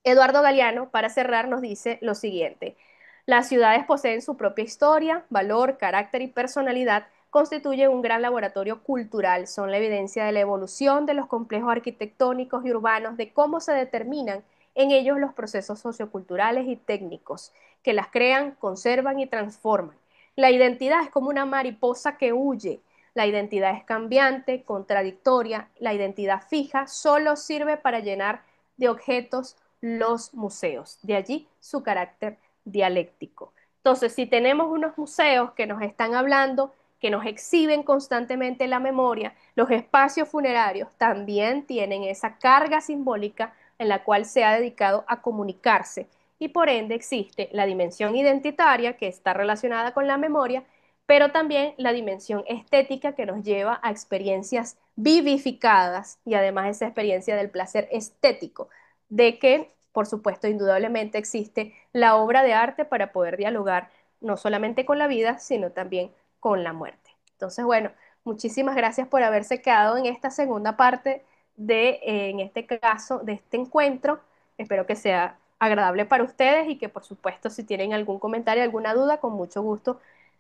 Eduardo Galeano, para cerrar, nos dice lo siguiente: las ciudades poseen su propia historia, valor, carácter y personalidad, constituyen un gran laboratorio cultural, son la evidencia de la evolución de los complejos arquitectónicos y urbanos, de cómo se determinan en ellos los procesos socioculturales y técnicos que las crean, conservan y transforman. La identidad es como una mariposa que huye. La identidad es cambiante, contradictoria. La identidad fija solo sirve para llenar de objetos los museos. De allí su carácter dialéctico. Entonces, si tenemos unos museos que nos están hablando, que nos exhiben constantemente la memoria, los espacios funerarios también tienen esa carga simbólica en la cual se ha dedicado a comunicarse y por ende existe la dimensión identitaria que está relacionada con la memoria, pero también la dimensión estética que nos lleva a experiencias vivificadas y además esa experiencia del placer estético, de que, por supuesto, indudablemente existe la obra de arte para poder dialogar no solamente con la vida, sino también con la muerte. Entonces, bueno, muchísimas gracias por haberse quedado en esta segunda parte en este caso, de este encuentro. Espero que sea agradable para ustedes y que, por supuesto, si tienen algún comentario, alguna duda, con mucho gusto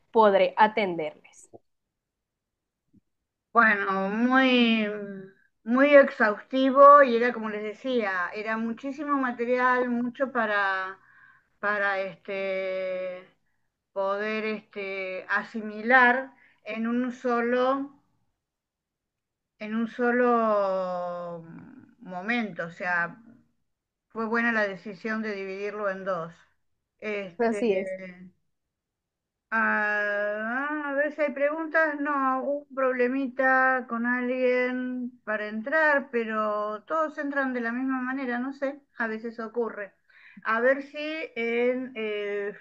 podré atenderles. Bueno, muy exhaustivo y era como les decía, era muchísimo material, mucho para poder asimilar en en un solo momento. O sea, fue buena la decisión de dividirlo en dos. Este, Así es. a ver si hay preguntas. No, hubo un problemita con alguien para entrar, pero todos entran de la misma manera, no sé, a veces ocurre. A ver si en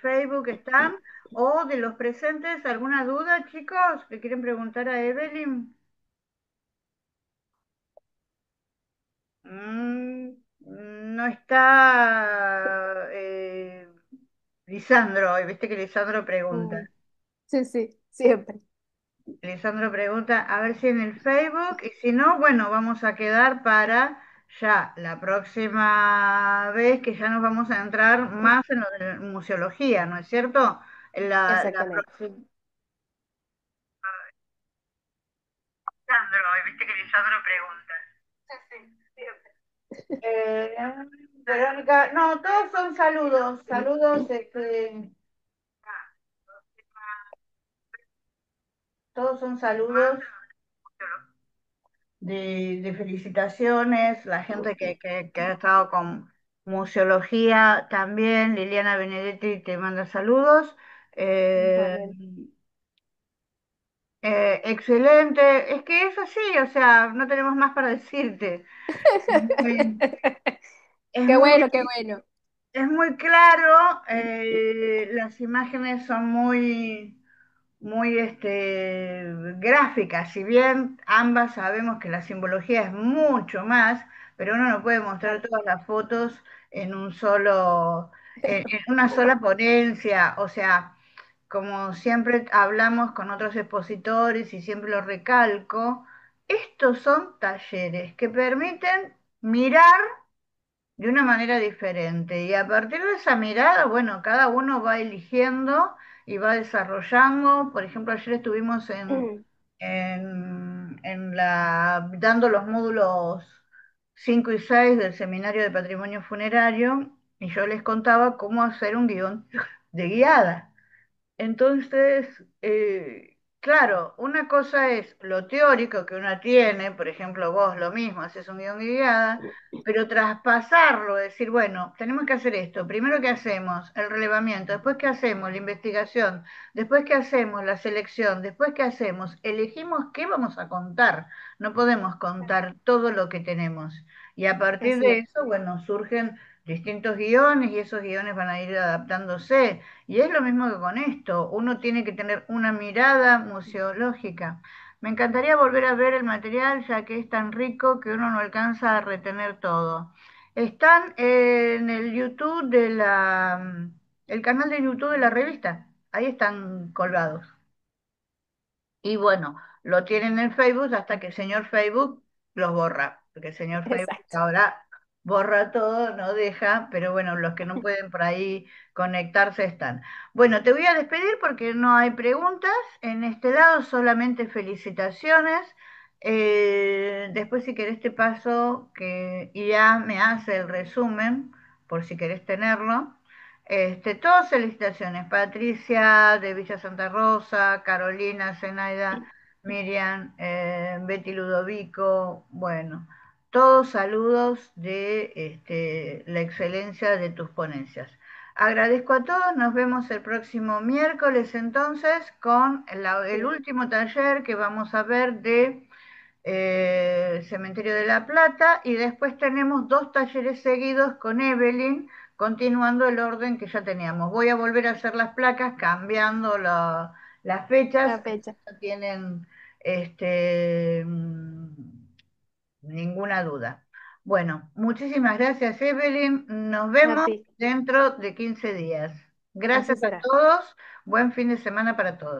Facebook están o de los presentes alguna duda, chicos, que quieren preguntar a Evelyn. Mm, No está Lisandro hoy, viste que Lisandro pregunta. Mm, sí, sí, siempre. Lisandro pregunta a ver si en el Facebook y si no, bueno, vamos a quedar para ya la próxima vez que ya nos vamos a entrar más en lo de museología, ¿no es cierto? La Exactamente. próxima. Lisandro, viste que Lisandro pregunta. Sí, sí, siempre. Eh, Verónica, no, todos son saludos, saludos, todos son saludos de felicitaciones, la gente que ha estado con museología también, Liliana Benedetti te manda saludos. Eh, Igualmente. Excelente, es que es así, o sea, no tenemos más para decirte. Muy- Es Qué muy, bueno, qué bueno. es muy claro, las imágenes son muy gráficas, si bien ambas sabemos que la simbología es mucho más, pero uno no puede mostrar Claro. todas las fotos en un solo, en una sola ponencia, o sea, como siempre hablamos con otros expositores y siempre lo recalco, estos son talleres que permiten mirar de una manera diferente. Y a partir de esa mirada, bueno, cada uno va eligiendo y va desarrollando. Por ejemplo, ayer estuvimos dando los módulos 5 y 6 del Seminario de Patrimonio Funerario y yo les contaba cómo hacer un guión de guiada. Entonces, claro, una cosa es lo teórico que uno tiene, por ejemplo, vos lo mismo, haces un guión de guiada, pero traspasarlo, decir, bueno, tenemos que hacer esto, primero qué hacemos, el relevamiento, después qué hacemos, la investigación, después qué hacemos, la selección, después qué hacemos, elegimos qué vamos a contar, no podemos contar todo lo que tenemos. Y a partir Así de es. eso, bueno, surgen distintos guiones y esos guiones van a ir adaptándose. Y es lo mismo que con esto, uno tiene que tener una mirada museológica. Me encantaría volver a ver el material ya que es tan rico que uno no alcanza a retener todo. Están en el YouTube el canal de YouTube de la revista, ahí están colgados. Y bueno, lo tienen en Facebook hasta que el señor Facebook los borra, porque el señor Facebook Exacto. ahora borra todo, no deja, pero bueno, los que no pueden por ahí conectarse están. Bueno, te voy a despedir porque no hay preguntas en este lado, solamente felicitaciones. Después si querés te paso que ya me hace el resumen, por si querés tenerlo. Todas felicitaciones. Patricia de Villa Santa Rosa, Carolina, Zenaida, Miriam, Betty Ludovico, bueno, todos saludos de la excelencia de tus ponencias. Agradezco a todos, nos vemos el próximo miércoles entonces con el Sí. último taller que vamos a ver de Cementerio de la Plata y después tenemos dos talleres seguidos con Evelyn, continuando el orden que ya teníamos. Voy a volver a hacer las placas cambiando las fechas, La fecha. no tienen este, mm, ninguna duda. Bueno, muchísimas gracias Evelyn, nos A vemos ti. dentro de 15 días. Así Gracias a será. todos, buen fin de semana para todos.